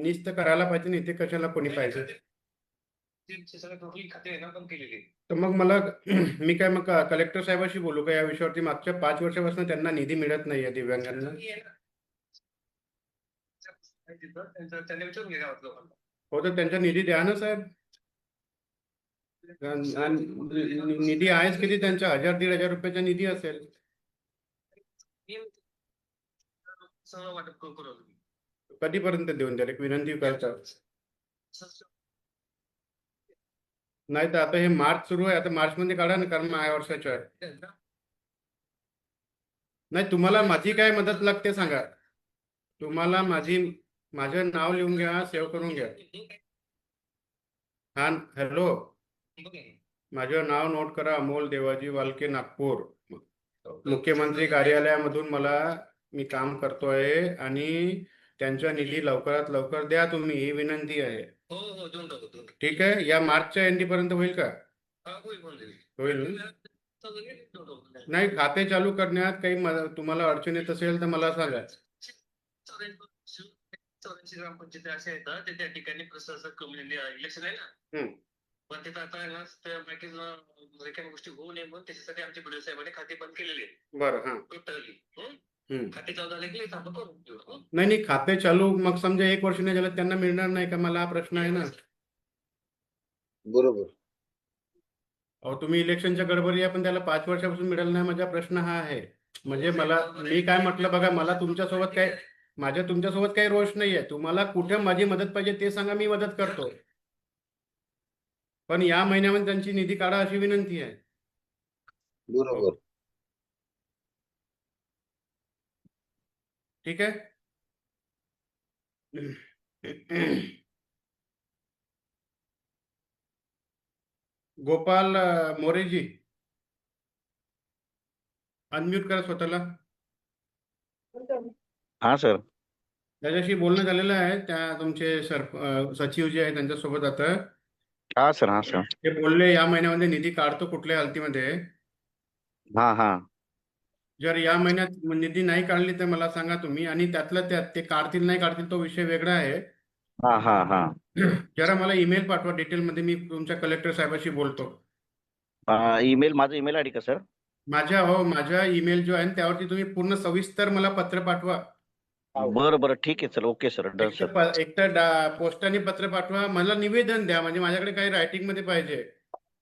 निस्त करायला पाहिजे नाही, ते कशाला कोणी पाहिजे? खाते आहे ना पण केलेली. तर मग मला मी काय मग कलेक्टर साहेबांशी बोलू का या विषयावरती? मागच्या 5 वर्षापासून त्यांना निधी मिळत नाहीये दिव्यांगांना. त्यांनी विचारून घ्या गावात लोकांना. हो, तर त्यांचा निधी द्या ना साहेब. निधी आहेच किती त्यांचा? 1,000-1,500 रुपयाचा निधी असेल. वाटप करू. कधीपर्यंत देऊन द्या, एक विनंती करता. नाही तर आता हे मार्च सुरू आहे, आता मार्च मध्ये काढा ना, कारण या वर्षाच्या आहे. नाही, तुम्हाला माझी काय मदत लागते सांगा. तुम्हाला माझं नाव लिहून घ्या, सेव्ह करून घ्या. हा हॅलो, माझं नाव नोट करा, अमोल देवाजी वालके, नागपूर. मुख्यमंत्री कार्यालयामधून मी काम करतोय आणि त्यांचा निधी लवकरात लवकर द्या तुम्ही, ही विनंती आहे. हो देऊन टाकतो. ठीक आहे, या मार्चच्या एंडी पर्यंत होईल का? होईल. नाही, खाते चालू करण्यात काही तुम्हाला अडचण येत असेल तर मला सांगा. ग्रामपंचायत असे आहेत त्या ठिकाणी प्रशासक इलेक्शन आहे ना, पण तिथं आता आहे ना त्या बँकेला काही गोष्टी होऊ नये म्हणून त्याच्यासाठी आमच्या पीडीओ साहेबांनी खाते बंद केलेले. बरं. हा टोटली. खाते चालू झाले की लगेच आपण करून घेऊ. हं? नाही नाही, खाते चालू मग समजा 1 वर्ष नाही झालं त्यांना मिळणार नाही का? मला हा प्रश्न आहे ना. बरोबर. अहो तुम्ही इलेक्शनच्या गडबडी आहे पण त्याला 5 वर्षापासून मिळालं नाही, माझा प्रश्न हा आहे. म्हणजे मी काय म्हटलं बघा, माझ्या तुमच्यासोबत काही रोष नाहीये. तुम्हाला कुठे माझी मदत पाहिजे ते सांगा, मी मदत करतो. पण या महिन्यामध्ये त्यांची निधी काढा अशी विनंती आहे. बरोबर. ठीक आहे. गोपाल मोरेजी, अनम्यूट करा स्वतःला. हा सर. त्याच्याशी बोलणं झालेलं आहे, त्या तुमचे सचिव जे आहे त्यांच्यासोबत आता. हा सर. हा सर. ते बोलले या महिन्यामध्ये निधी काढतो कुठल्या हालतीमध्ये. हा हा. जर या महिन्यात निधी नाही काढली तर मला सांगा तुम्ही, आणि त्यातलं त्यात ते काढतील नाही काढतील तो विषय वेगळा आहे. हा हा हा. जरा मला ईमेल पाठवा डिटेलमध्ये, मी तुमच्या कलेक्टर साहेबाशी बोलतो. माझं ईमेल आयडी का सर? माझा ईमेल जो आहे त्यावरती तुम्ही पूर्ण सविस्तर मला पत्र पाठवा. बरं ठीक आहे sir. Okay sir. Done sir. एक तर पोस्टाने पत्र पाठवा, मला निवेदन द्या, म्हणजे माझ्याकडे काही रायटिंग मध्ये पाहिजे.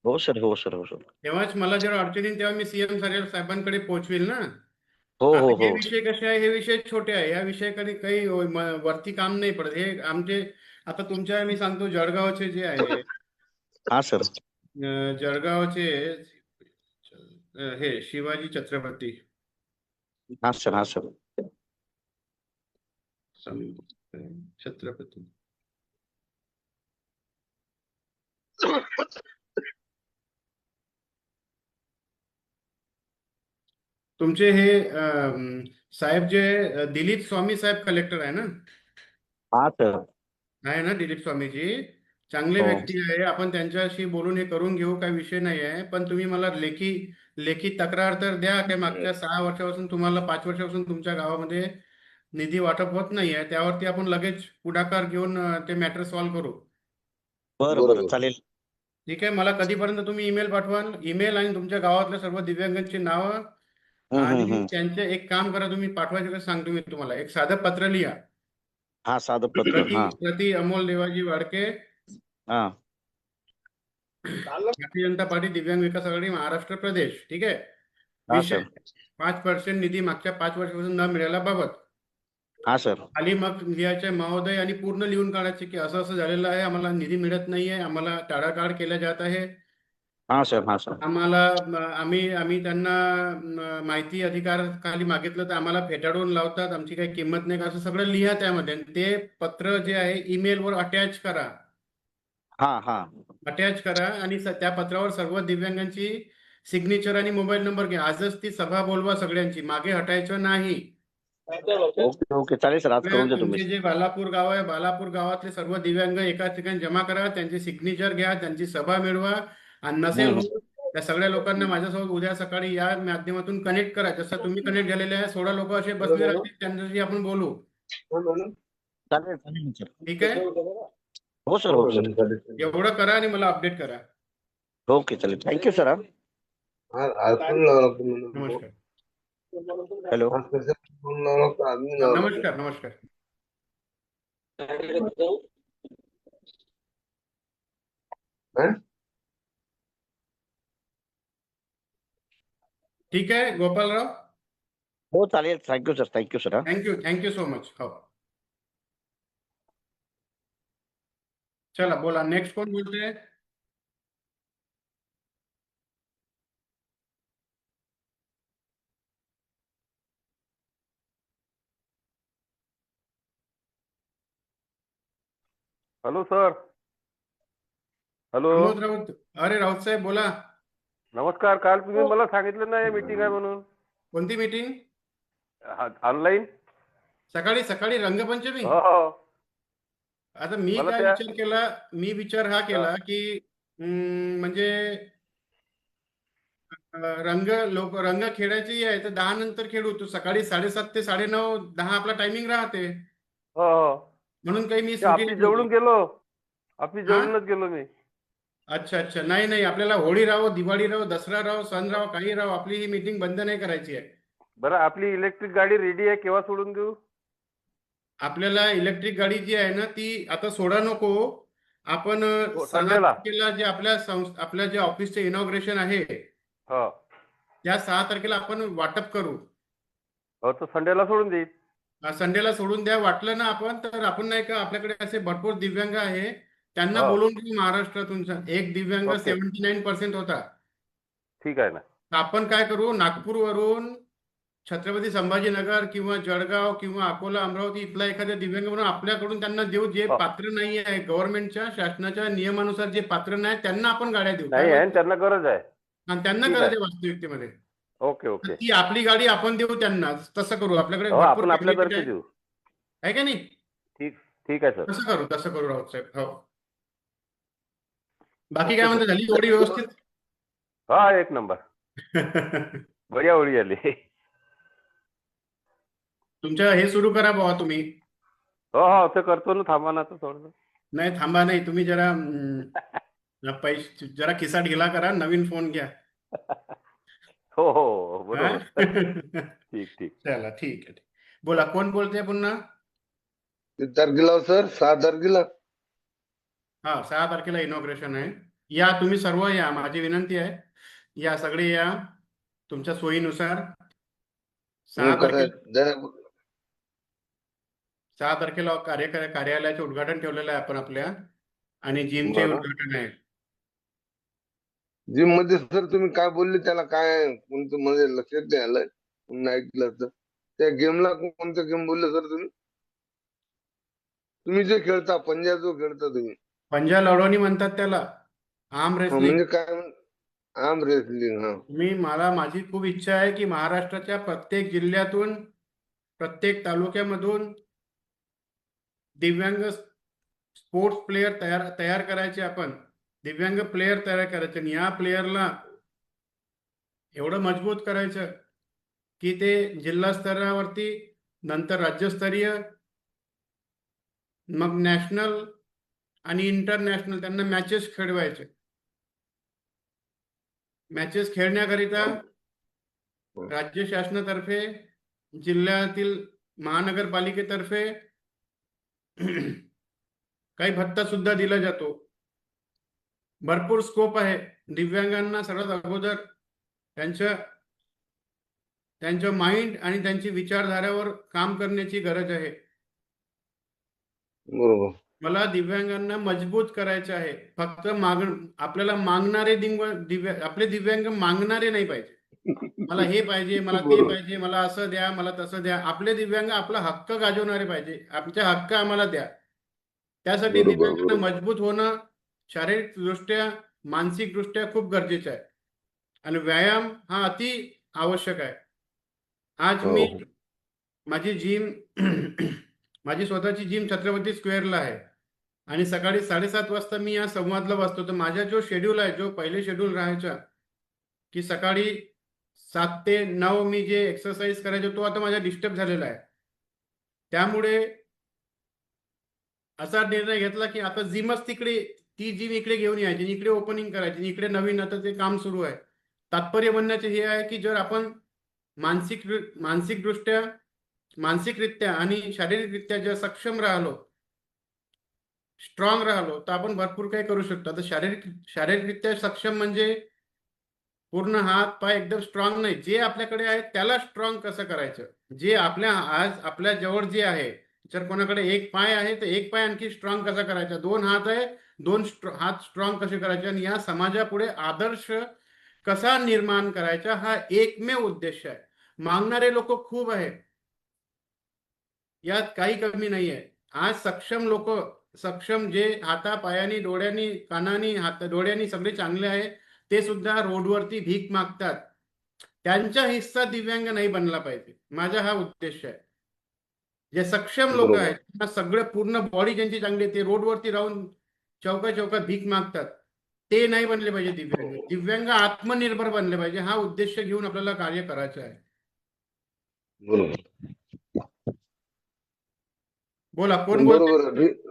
हो सर. हो सर. हो सर. तेव्हाच मला जेव्हा अडचण येईल तेव्हा मी सीएम साहेबांकडे पोहोचवेल ना. हो आता हो हे हो. विषय कसे आहे, हे विषय छोटे आहे, या विषयाकडे काही वरती काम नाही पडत. हे आमचे आता तुमच्या मी सांगतो जळगावचे जे आहे, हा सर. जळगावचे हे शिवाजी छत्रपती हा सर. हा सर. छत्रपती तुमचे हे साहेब जे दिलीप स्वामी साहेब कलेक्टर आहे ना? हा सर. आहे ना दिलीप स्वामीजी? चांगले हो. व्यक्ती आहे, आपण त्यांच्याशी बोलून हे करून घेऊ, काही विषय नाही आहे. पण तुम्ही मला लेखी तक्रार तर द्या की मागच्या 6 वर्षापासून तुम्हाला 5 वर्षापासून तुमच्या गावामध्ये निधी वाटप होत नाहीये. त्यावरती आपण लगेच पुढाकार घेऊन ते मॅटर सॉल्व्ह करू. बरं चालेल. ठीक आहे. मला कधीपर्यंत तुम्ही ईमेल पाठवाल? ईमेल आणि तुमच्या गावातल्या सर्व दिव्यांगांची नावं, आणि त्यांचे एक काम करा, तुम्ही पाठवायचं कसं सांगतो मी तुम्हाला. एक साधं पत्र लिहा. हा साधं पत्र. हा प्रति अमोल देवाजी वाडके, हा. भारतीय जनता पार्टी दिव्यांग विकास आघाडी महाराष्ट्र प्रदेश. ठीक आहे. हा विषय सर. 5% निधी मागच्या 5 वर्षापासून न मिळाल्याबाबत. हा सर. खाली मग लिहायचे महोदय, आणि पूर्ण लिहून काढायचे की असं असं झालेलं आहे, आम्हाला निधी मिळत नाहीये, आम्हाला टाळाटाळ केल्या जात आहे. हा सर. हा सर. आम्ही त्यांना माहिती अधिकार खाली मागितलं तर आम्हाला फेटाळून लावतात, आमची काही किंमत नाही का, असं सगळं लिहा त्यामध्ये. आणि ते पत्र जे आहे ईमेलवर अटॅच करा. हा हा. अटॅच करा, आणि त्या पत्रावर सर्व दिव्यांगांची सिग्नेचर आणि मोबाईल नंबर घ्या. आजच ती सभा बोलवा सगळ्यांची, मागे हटायचं नाही. ओके चालेल सर. आज करून देतो तुमचे तुम्ही. जे बालापूर गाव आहे, बालापूर गावातले सर्व दिव्यांग एका ठिकाणी जमा करा, त्यांचे सिग्नेचर घ्या, त्यांची सभा मिळवा, आणि नसेल होत त्या सगळ्या लोकांना माझ्यासोबत उद्या सकाळी या माध्यमातून कनेक्ट करा. जसं तुम्ही कनेक्ट झालेले आहे, 16 लोक असे बसले राहतील, त्यांच्याशी आपण बोलू. चालेल सर. ठीक आहे. हो सर. हो सर. एवढं करा आणि मला अपडेट करा. ओके चालेल. Thank you sir. नमस्कार. हॅलो. नमस्कार. नमस्कार. ठीक आहे गोपालराव. हो चालेल. Thank you sir. Thank you sir. Thank you so much. हो चला बोला, नेक्स्ट कोण बोलते? Hello sir. Hello. Pramod Raut. अरे राऊत साहेब बोला. नमस्कार. काल तुम्ही मला सांगितलं नाही मीटिंग आहे म्हणून. कोणती मीटिंग? ऑनलाईन. सकाळी रंगपंचमी. हो हो. आता मी काय विचार केला, विचार हा केला की म्हणजे रंग खेळायची आहे तर 10 नंतर खेळू. तो सकाळी 7:30 ते 9:30 10 आपला टायमिंग राहते. हो हो. म्हणून काही मी ऑफिस जवळून गेलो. ऑफिस जवळूनच गेलो मी. अच्छा. नाही आपल्याला होळी राहो, दिवाळी राहो, दसरा राहो, सण राहो, काही राहो, आपली ही मीटिंग बंद नाही करायची आहे. बरं, आपली इलेक्ट्रिक गाडी रेडी आहे, केव्हा सोडून देऊ? आपल्याला इलेक्ट्रिक गाडी जी आहे ना ती आता सोडा नको. आपण हो, 6 संडेला. तारखेला जे आपल्या जे ऑफिसचे इनॉग्रेशन आहे हो त्या 6 तारखेला आपण वाटप करू. हो, तर संडेला सोडून देईल. संडेला सोडून द्या. वाटलं ना आपण तर आपण नाही का आपल्याकडे असे भरपूर दिव्यांग आहे त्यांना हो. बोलून घेऊ महाराष्ट्रातून. एक दिव्यांग ओके. 79% होता. ठीक आहे ना. तर आपण काय करू, नागपूरवरून छत्रपती संभाजीनगर किंवा जळगाव किंवा अकोला अमरावती इथला एखाद्या दिव्यांग म्हणून आपल्याकडून त्यांना देऊ. जे हो. पात्र नाही आहे गव्हर्नमेंटच्या शासनाच्या नियमानुसार जे पात्र नाही त्यांना आपण गाड्या देऊ. नाही आहे, त्यांना गरज आहे. आणि त्यांना ठीक गरज आहे. आहे वास्तविकतेमध्ये. Okay okay. ती आपली गाडी आपण देऊ त्यांना. तसं करू. आपल्याकडे हो, भरपूर आपण आपल्यातर्फे candidate आहे. देऊ. आहे का नाही? ठीक ठीक आहे सर. तसं करू राऊत साहेब. हो. बाकी काय म्हणते, झाली एवढी व्यवस्थित? हा, एक नंबर. बढिया होळी आली. तुमच्या हे सुरू करा बाबा तुम्ही. हो हो, ते करतो ना. थांबा ना तर थोडं. नाही थांबा नाही, तुम्ही जरा पैसे जरा खिसा ढिला करा, नवीन फोन घ्या. हो हो, बरोबर. हा? ठीक ठीक. चला ठीक आहे. बोला, कोण बोलते पुन्हा? किती तारखेला सर? 6 तारखेला. हा, 6 तारखेला इनॉग्रेशन आहे. या तुम्ही सर्व या, माझी विनंती आहे. या सगळे या तुमच्या सोयीनुसार. 6 तारखेला कार्यालयाचे उद्घाटन ठेवलेलं आहे आपण आपल्या, आणि जिमचे बरं. उद्घाटन आहे. जिम मध्ये सर तुम्ही काय बोलले त्याला काय कोणतं म्हणजे लक्षात नाही आलं, नाही ऐकलं तर. त्या गेमला कोणतं गेम बोलले सर तुम्ही? तुम्ही जे खेळता पंजा जो खेळता तुम्ही, पंजा लढवणी म्हणतात त्याला, आर्म रेसलिंग. म्हणजे काय आर्म रेसलिंग. हा, माझी खूप इच्छा आहे की महाराष्ट्राच्या प्रत्येक जिल्ह्यातून, प्रत्येक तालुक्यामधून दिव्यांग स्पोर्ट्स प्लेयर तयार करायचे. आपण दिव्यांग प्लेयर तयार करायचे आणि या प्लेयरला एवढं मजबूत करायचं की ते जिल्हा स्तरावरती, नंतर राज्यस्तरीय, मग नॅशनल आणि इंटरनॅशनल त्यांना मॅचेस खेळवायचे. मॅचेस खेळण्याकरिता राज्य शासनातर्फे, जिल्ह्यातील महानगरपालिकेतर्फे काही भत्ता सुद्धा दिला जातो. भरपूर स्कोप आहे दिव्यांगांना. सर्वात अगोदर त्यांच्या माइंड आणि त्यांची विचारधारावर काम करण्याची गरज आहे. बरोबर. मला दिव्यांगांना मजबूत करायचे आहे. फक्त आपल्याला मागणारे आपले दिव्यांग मागणारे नाही पाहिजे. मला हे पाहिजे, मला ते पाहिजे, मला असं द्या, मला तसं द्या. आपले दिव्यांग आपला हक्क गाजवणारे पाहिजे. आमचे हक्क आम्हाला द्या. त्यासाठी दिव्यांगांना मजबूत होणं शारीरिकदृष्ट्या, मानसिकदृष्ट्या खूप गरजेचं आहे. आणि व्यायाम हा अति आवश्यक आहे. आज मी माझी जिम माझी स्वतःची जिम छत्रपती स्क्वेअरला आहे आणि सकाळी 7:30 वाजता मी या संवादला बसतो. तर माझा जो शेड्यूल आहे, जो पहिले शेड्यूल राहायचा की सकाळी 7 ते 9 मी जे एक्सरसाइज करायचो, तो आता माझा डिस्टर्ब झालेला आहे. त्यामुळे असा निर्णय घेतला की आता जिमच तिकडे, ती जिम इकडे घेऊन यायची, इकडे ओपनिंग करायची, इकडे नवीन आता ते काम सुरू आहे. तात्पर्य म्हणण्याचे हे आहे की जर आपण मानसिकरित्या आणि शारीरिकरित्या जर सक्षम राहिलो, स्ट्रॉंग राहिलो, तर आपण भरपूर काही करू शकतो. आता शारीरिकरित्या सक्षम म्हणजे पूर्ण हात पाय एकदम स्ट्रॉंग नाही. जे आपल्याकडे आहे त्याला स्ट्रॉंग कसं करायचं. जे आज आपल्या जवळ जे आहे, जर कोणाकडे एक पाय आहे तर एक पाय आणखी स्ट्रॉंग कसा करायचा, 2 हात आहे 2 हात स्ट्रॉंग कसे करायचे, आणि या समाजापुढे आदर्श कसा निर्माण करायचा, हा एकमेव उद्देश आहे. मागणारे लोक खूप आहेत, यात काही कमी नाही आहे. आज सक्षम लोक, सक्षम जे हातापायानी, डोळ्यांनी, कानानी, डोळ्यांनी सगळे चांगले आहे, ते सुद्धा रोडवरती भीक मागतात. त्यांचा हिस्सा दिव्यांग नाही बनला पाहिजे. माझा हा उद्देश आहे. जे सक्षम लोक आहेत, त्यांना सगळं पूर्ण बॉडी ज्यांची चांगली, ते रोडवरती राहून चौकात भीक मागतात, ते नाही बनले पाहिजे दिव्यांग. दिव्यांग आत्मनिर्भर बनले पाहिजे. हा उद्देश घेऊन आपल्याला कार्य करायचं आहे. बरोबर. बोला, कोण बोलतोय? बरोबर.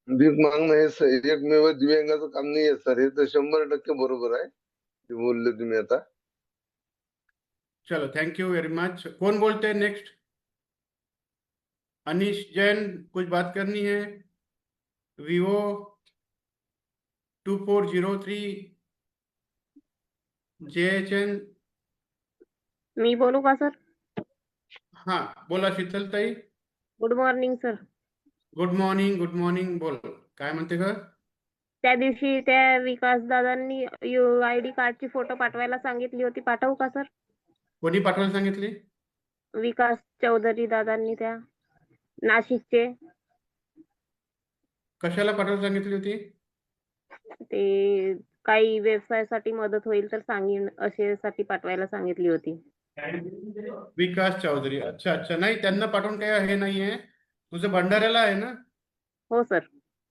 भीक मागणं हे एकमेव दिव्यांगाचं काम नाही आहे सर. हे तर 100% बरोबर आहे ते बोलले तुम्ही आता. चलो, थैंक यू वेरी मच। कौन बोलते हैं नेक्स्ट? अनीश जैन, कुछ बात करनी है? Vivo 2403 JHN। मी बोलू का सर? हाँ, बोला शीतलताई। Good morning sir. Good morning, good morning. बोल, काय म्हणते का? त्या दिवशी त्या विकास दादांनी UID कार्डची फोटो पाठवायला सांगितली होती, पाठवू का सर? कोणी पाठवायला सांगितली? विकास चौधरी दादांनी, त्या नाशिकचे. कशाला पाठवायला सांगितली होती? ते काही व्यवसायासाठी मदत होईल तर सांगेन अशासाठी पाठवायला सांगितली होती. विकास चौधरी, अच्छा अच्छा. नाही, त्यांना पाठवून काही हे नाहीये. तुझं भंडाऱ्याला आहे ना? हो सर.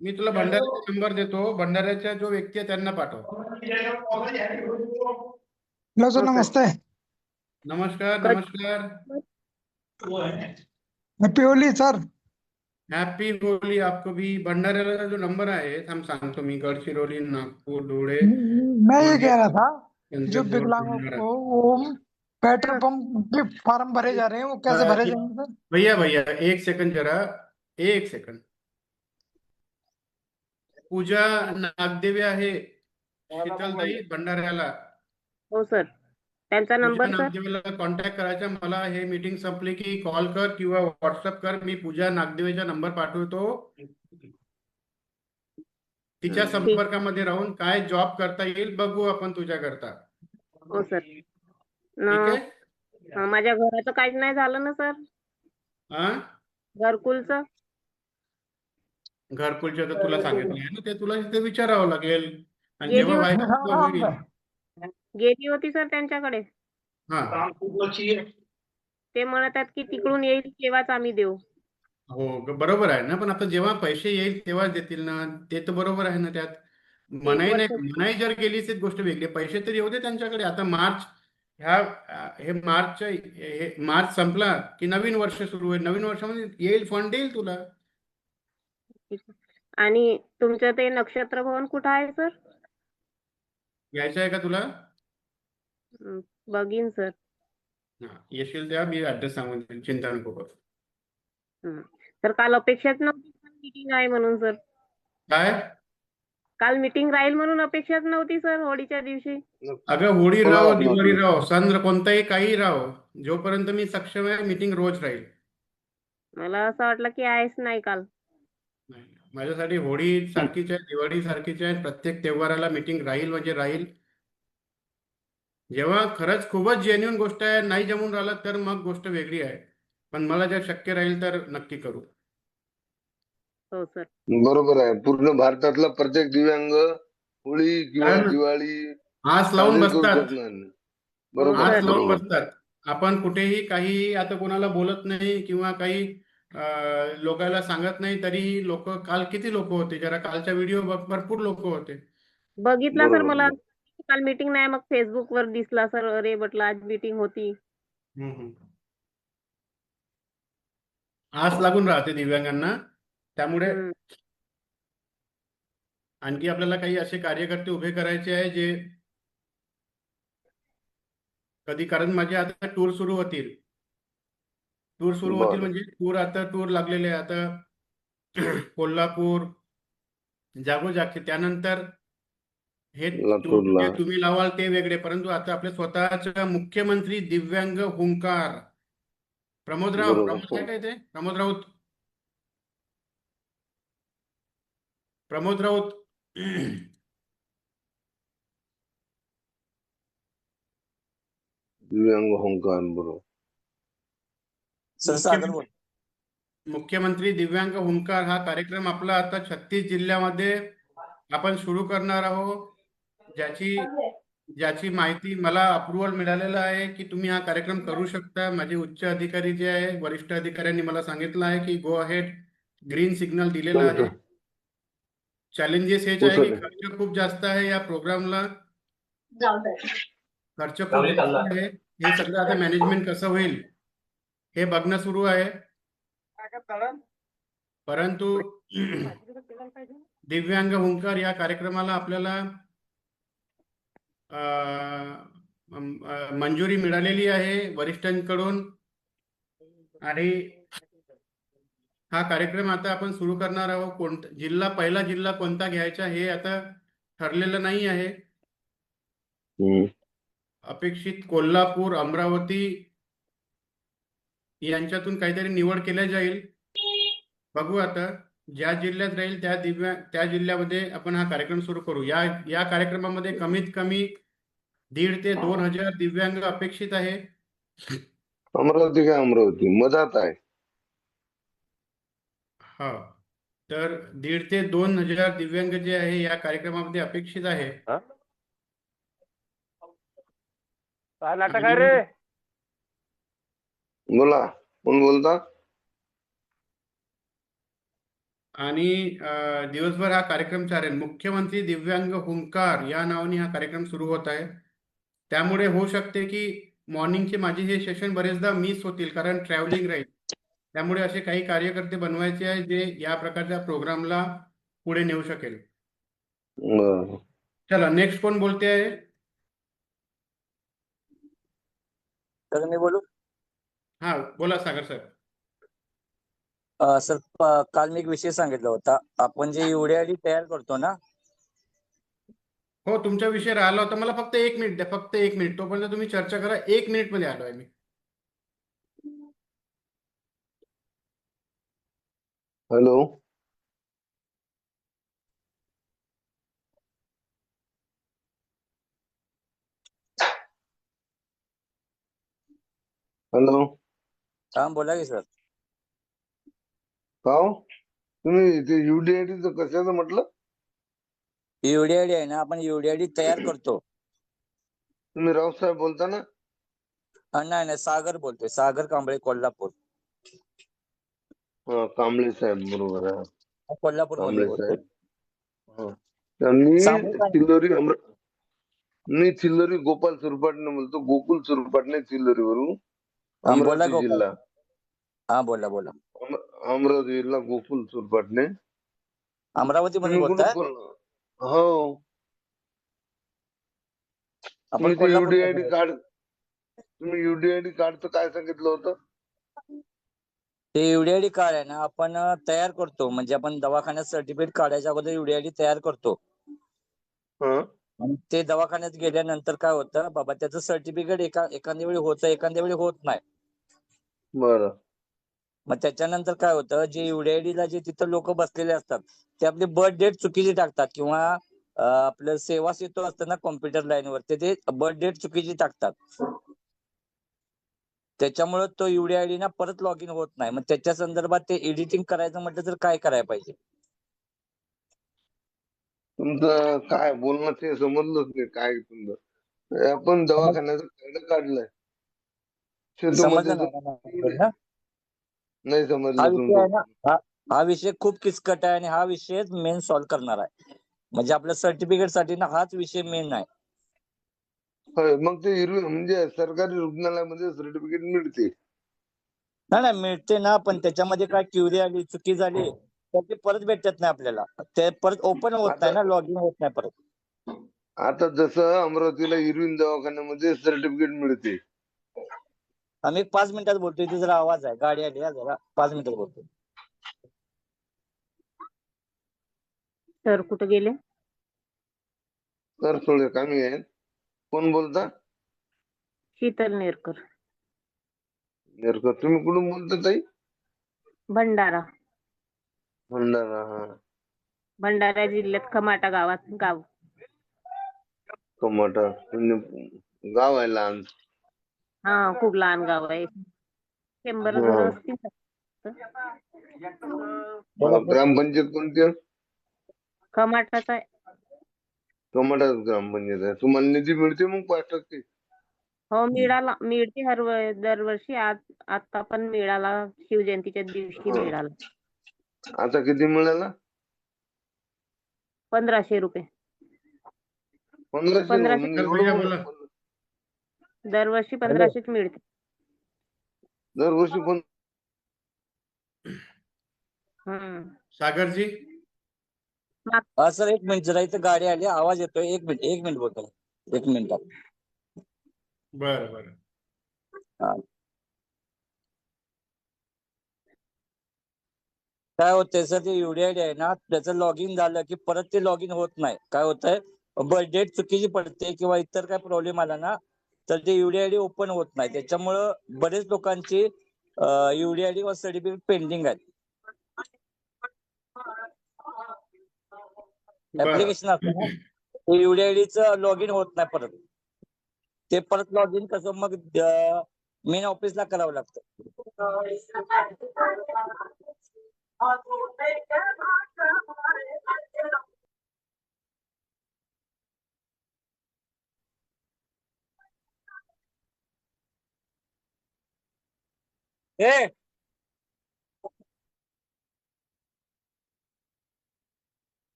मी तुला भंडाऱ्याचा नंबर देतो. भंडाऱ्याचा जो व्यक्ती आहे त्यांना पाठव. हेलो सर, हो, सर. नमस्ते. नमस्कार, कच- नमस्कार. Happy Holy sir. Happy Holy आपको भी. भंडाऱ्याला जो नंबर आहे थांब सांगतो मी. गडचिरोली, नागपूर, धुळे, मैं ये कह रहा था, जो चंद्रपूर, विकलांगों भंडारा. को वो पेट्रोल पंप के फॉर्म भरे जा रहे हैं, वो कैसे भरे जाएंगे सर? भैया भैया, एक सेकंड जरा, एक सेकंड. पूजा नागदेवी आहे शीतलताई भंडाऱ्याला. हो सर. त्यांचा पूजा नंबर सर. नागदेवीला कॉन्टॅक्ट करायचा. मला हे मीटिंग संपली की कॉल कर किंवा व्हॉट्सअप कर. मी पूजा नागदेवीचा नंबर पाठवतो. तिच्या ठीक. संपर्कामध्ये राहून काय जॉब करता येईल बघू आपण तुझ्याकरता. हो सर. ठीक आहे? माझ्या घराचं काहीच नाही झालं ना सर, हा, घरकुलचं. घरकुलच्या तर तुला सांगितलं आहे ना, ते तुला तिथे विचारावं लागेल. आणि गेली जेव्हा होती. व्हायचं तेव्हा होईल. गेली होती सर त्यांच्याकडे. हा, ते म्हणत आहेत की तिकडून येईल तेव्हाच आम्ही देऊ. हो, बरोबर आहे ना. पण आता जेव्हा पैसे येईल तेव्हा देतील ना, ते तर बरोबर आहे ना. त्यात मनाई नाही, वर्ष- मनाई जर गेलीच एक गोष्ट वेगळी आहे. पैसे तर येऊ दे त्यांच्याकडे. आता हे मार्च संपला की नवीन वर्ष सुरू होईल. नवीन वर्षामध्ये येईल, फंड येईल तुला. आणि तुमचं ते नक्षत्र भवन कुठं आहे सर? यायचं आहे का तुला? बघीन सर. हा, येशील तेव्हा मी ऍड्रेस सांगून देईन, चिंता नको करू. तर काल अपेक्षाच नव्हती मीटिंग आहे म्हणून सर. काय? काल मीटिंग राहील म्हणून अपेक्षाच नव्हती सर होळीच्या दिवशी. अगं, होळी राहो, दिवाळी राहो, सण कोणताही काही राहो, जोपर्यंत मी सक्षम आहे मीटिंग रोज राहील. मला असं वाटलं की आहेच नाही काल. नाही, माझ्यासाठी होळी सारखीच आहे, दिवाळी सारखीच आहे. प्रत्येक त्योहाराला मीटिंग राहील म्हणजे राहील. जेव्हा खरंच खूपच जेन्युइन गोष्ट आहे, नाही जमून राहिलं तर मग गोष्ट वेगळी आहे. पण मला जर शक्य राहील तर नक्की करू. हो सर. बरोबर आहे. पूर्ण भारतातला प्रत्येक दिव्यांग होळी किंवा कारण दिवाळी आस लावून साजरी करू बसतात. शकणार नाही. बरोबर आस आहे, लावून बरोबर. बसतात. आपण कुठेही काही आता कोणाला बोलत नाही किंवा काही लोकांना सांगत नाही, तरी लोक, काल किती लोक होते? जरा कालचा व्हिडिओ भरपूर लोक होते. बघितला सर. बरोबर, मला बरोबर. काल मीटिंग नाही, मग फेसबुक वर दिसला सर. अरे म्हटलं आज मीटिंग होती. आस लागून राहते दिव्यांगांना. त्यामुळे हम्म. आणखी आपल्याला काही असे कार्यकर्ते उभे करायचे आहे जे कधी, कारण माझे आता टूर सुरू होतील. बरं. म्हणजे आता टूर लागलेले आहे. आता कोल्हापूर, जागोजागचे. त्यानंतर हे टूर लातूरला. जे तुम्ही लावाल ते वेगळे, परंतु आता आपले स्वतःचा मुख्यमंत्री दिव्यांग हुंकार प्रमोद बरोबर. काय ते? प्रमोद राऊत दिव्यांग होंकार, बरोबर. मुख्यमंत्री दिव्यांग हुंकार हा कार्यक्रम आपला आता 36 जिल्ह्यामध्ये आपण सुरू करणार आहोत. ज्याची माहिती मला अप्रुव्हल मिळालेलं आहे की तुम्ही हा कार्यक्रम करू शकता. माझे उच्च अधिकारी जे आहे, वरिष्ठ अधिकाऱ्यांनी मला सांगितलं आहे की गो अहेड, ग्रीन सिग्नल दिलेला आहे. चॅलेंजेस हेच आहे की खर्च खूप जास्त आहे या प्रोग्रामला. खर्च खूप जास्त आहे. हे सगळं आता मॅनेजमेंट कसं होईल हे बघणं सुरू आहे. परंतु दिव्यांग हुंकार या कार्यक्रमाला आपल्याला मंजुरी मिळालेली आहे वरिष्ठांकडून आणि हा कार्यक्रम आता आपण सुरू करणार आहोत. पहिला जिल्हा कोणता घ्यायचा हे आता ठरलेलं नाही आहे. अपेक्षित कोल्हापूर, अमरावती यांच्यातून काहीतरी निवड केल्या जाईल. बघू आता ज्या जिल्ह्यात राहील त्या जिल्ह्यामध्ये आपण हा कार्यक्रम सुरू करू. या कार्यक्रमामध्ये कमीत कमी 1,500 ते 2,000 दिव्यांग अपेक्षित आहे. अमरावती काय अमरावती मधात आहे. हा, तर 1,500 ते 2,000 दिव्यांग जे आहे या कार्यक्रमामध्ये अपेक्षित आहे. काय नाटक आहे रे? बोला, कोण बोलता? आणि दिवसभर हा कार्यक्रम चालेल. मुख्यमंत्री दिव्यांग हुंकार या नावाने हा कार्यक्रम सुरू होत आहे. त्यामुळे होऊ शकते की मॉर्निंगचे माझे हे सेशन बरेचदा मिस होतील, कारण ट्रॅव्हलिंग राहील. त्यामुळे असे काही कार्यकर्ते बनवायचे आहे जे या प्रकारच्या प्रोग्रामला पुढे नेऊ शकेल. चला, नेक्स्ट कोण बोलते आहे? तर मी बोलू? हा, बोला सागर सर. सर, काल मी एक विषय सांगितला होता. आपण जे UDID तयार करतो ना, हो, तुमचा विषय राहिला होता. मला फक्त 1 मिनिट द्या, फक्त 1 मिनिट. तोपर्यंत तुम्ही चर्चा करा. 1 मिनिट मध्ये आलो आहे मी. Hello, hello. हा बोला की सर. का हो? तुम्ही ते UDID कशाचं म्हटलं? UDID आहे ना, आपण UDID तयार करतो. तुम्ही रावसाहेब बोलता ना? नाही नाही, सागर बोलतोय. सागर कांबळे, कोल्हापूर. कांबळे साहेब, बरोबर आहे. कोल्हापूर मधून कांबळे बोलतोय. साहेब. मी सांगू का? चिल्लोरी गोपाल सुरपाटने बोलतो. गोकुल सुरपाटने चिल्लोरीवरून. बोला अमरावती गोपाल. जिल्हा. हा बोला बोला. अमरावती जिल्हा गोकुल सुरपाटने. अमरावती मधून तुम्ही बोलताय? कुठून? हो. आपण तुम्ही ते कोल्हापूर UDID कार्ड, तुम्ही UDID कार्डचं काय सांगितलं होतं? ते UDID कार्ड आहे ना, आपण तयार करतो. म्हणजे आपण दवाखान्यात सर्टिफिकेट काढायच्या अगोदर UDID तयार करतो. आणि ते दवाखान्यात गेल्यानंतर काय होतं बाबा, त्याचं सर्टिफिकेट एखाद्या वेळी होतं, एखाद्या वेळी होत नाही. बरं. मग त्याच्यानंतर काय होतं, जे UDID ला जे तिथं लोक बसलेले असतात ते आपली बर्थ डेट चुकीची टाकतात, किंवा आपलं सेवा सेतू असतं ना कॉम्प्युटर लाईनवर, ते बर्थ डेट चुकीची टाकतात. त्याच्यामुळे तो UDID ना परत लॉग इन होत नाही. मग त्याच्या संदर्भात ते एडिटिंग करायचं म्हटलं तर काय करायला पाहिजे? तुमचं काय बोलणं ते समजलंच नाही. काय तुमचं? आपण दवाखान्याचं कार्ड काढलंय. समजलं नाही हा समजलं विषय आहे तुमचं. ना, हा विषय खूप किचकट आहे आणि हा विषय मेन सॉल्व्ह करणार आहे. म्हणजे आपल्या सर्टिफिकेट साठी ना हाच विषय मेन आहे. होय, मग ते म्हणजे सरकारी रुग्णालयामध्ये सर्टिफिकेट मिळते. नाही मिळते ना, पण त्याच्यामध्ये काय क्युरी आली, चुकी झाली तर ते परत भेटत नाही आपल्याला. ते परत ओपन होत नाही ना, लॉग इन होत नाही परत. आता जसं अमरावतीला इरविन दवाखान्यामध्ये सर्टिफिकेट मिळते. आम्ही 5 मिनिटात बोलतोय. इथे जरा आवाज आहे, गाडी आली आहे, जरा 5 मिनिटात बोलतोय. सर कुठे गेले? तर थोडे कमी आहेत. कोण बोलता? शीतल नेरकर, तुम्ही कुठून बोलता ताई? भंडारा. भंडारा. भंडारा जिल्ह्यात खमाटा गावात गाव. टोमॅटो गाव आहे लहान. हा, खूप लहान गाव आहे. 100 घरं असतील. ग्रामपंचायत कोणती आहे? खमाटाच आहे. टोमॅटो ग्रामपंचायत आहे. तुम्हाला निधी मिळते मग 5%? हो, मिळते दरवर्षी. आता पण मिळाला, शिवजयंतीच्या दिवशी मिळाला. आता किती मिळाला? 1500 रुपये. 1500? दरवर्षी 1500च मिळते. दरवर्षी पण? सागरजी. सर 1 मिनिट, जरा इथं गाडी आली, आवाज येतोय. 1 मिनिट बोलतो. 1 मिनिट. बरं बरं. काय होतंय सर, ते UDID आहे ना, त्याचं लॉग इन झालं की परत ते लॉग इन होत नाही. काय होतंय, बर्थ डेट चुकीची पडते किंवा इतर काय प्रॉब्लेम आला ना, तर ते UDID ओपन होत नाही. त्याच्यामुळं बरेच लोकांची UDID व सर्टिफिकेट पेंडिंग आहेत. बरं. ऍप्लिकेशन असतं ना, ते UDIDचं लॉग इन होत नाही परत. ते परत लॉग इन कसं मग मेन ऑफिसला करावं लागतं. ए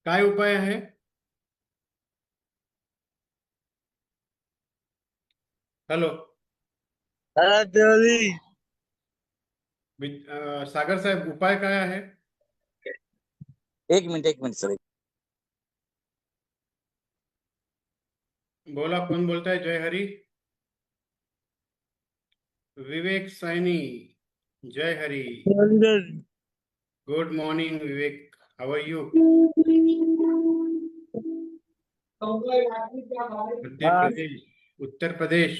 काय उपाय आहे? हॅलो सागर साहेब, उपाय काय आहे? एक मिनिट सर. बोला, कोण बोलताय? जय हरी. विवेक सैनी, जय Hari. Good morning Vivek, how are you? Madhya Pradesh, Uttar Pradesh.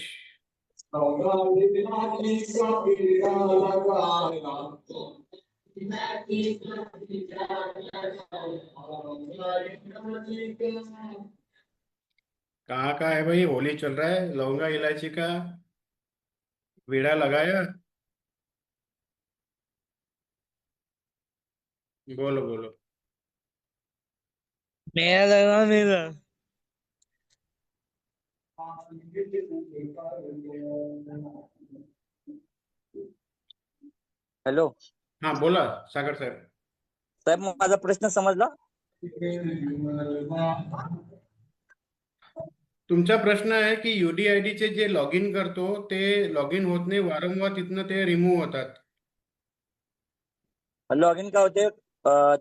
कहाँ का है भाई? होली चल रहा है, लौंगा इलायची का बीड़ा लगाया? बोलो बोलो. मेरा लगा मेरा. हॅलो हाँ बोला सागर साहेब. साहेब, मग माझा प्रश्न समजला? तुमचा प्रश्न आहे की UDID चे जे लॉग इन करतो ते लॉग इन होत नाही, वारंवार तिथनं ते रिमूव्ह होतात. लॉग इन काय होते,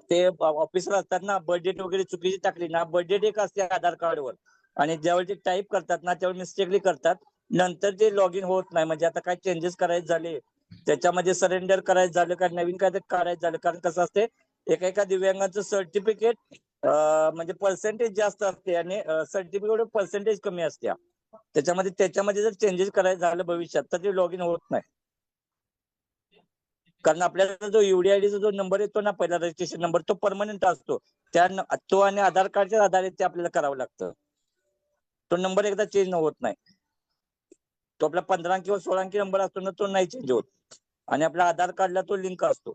ते ऑफिसर असतात ना, बर्थ डेट वगैरे चुकीची टाकली ना, बर्थ डेट एक असते आधार कार्डवर, आणि ज्यावेळी ते टाईप करतात ना त्यावेळी मिस्टेकली करतात, नंतर ते लॉग इन होत नाही. म्हणजे आता काय चेंजेस करायचे झाले, त्याच्यामध्ये सरेंडर करायचं झालं का नवीन काय ते करायचं झालं, कारण कसं असते, एका दिव्यांगाचं सर्टिफिकेट म्हणजे पर्सेंटेज जास्त असते आणि सर्टिफिकेट पर्सेंटेज कमी असते. त्याच्यामध्ये जर चेंजेस करायचं झालं भविष्यात तर ते लॉग इन होत नाही. कारण आपल्याला जो UDID चा जो नंबर येतो ना, पहिला रजिस्ट्रेशन नंबर, तो परमनंट असतो. तो आणि आधार कार्डच्या आधारे ते आपल्याला करावं लागतं. तो नंबर एकदा चेंज होत नाही. तो आपला 15 किंवा 16 अंकी नंबर असतो ना, तो नाही चेंज होत. आणि आपल्या आधार कार्डला तो लिंक असतो.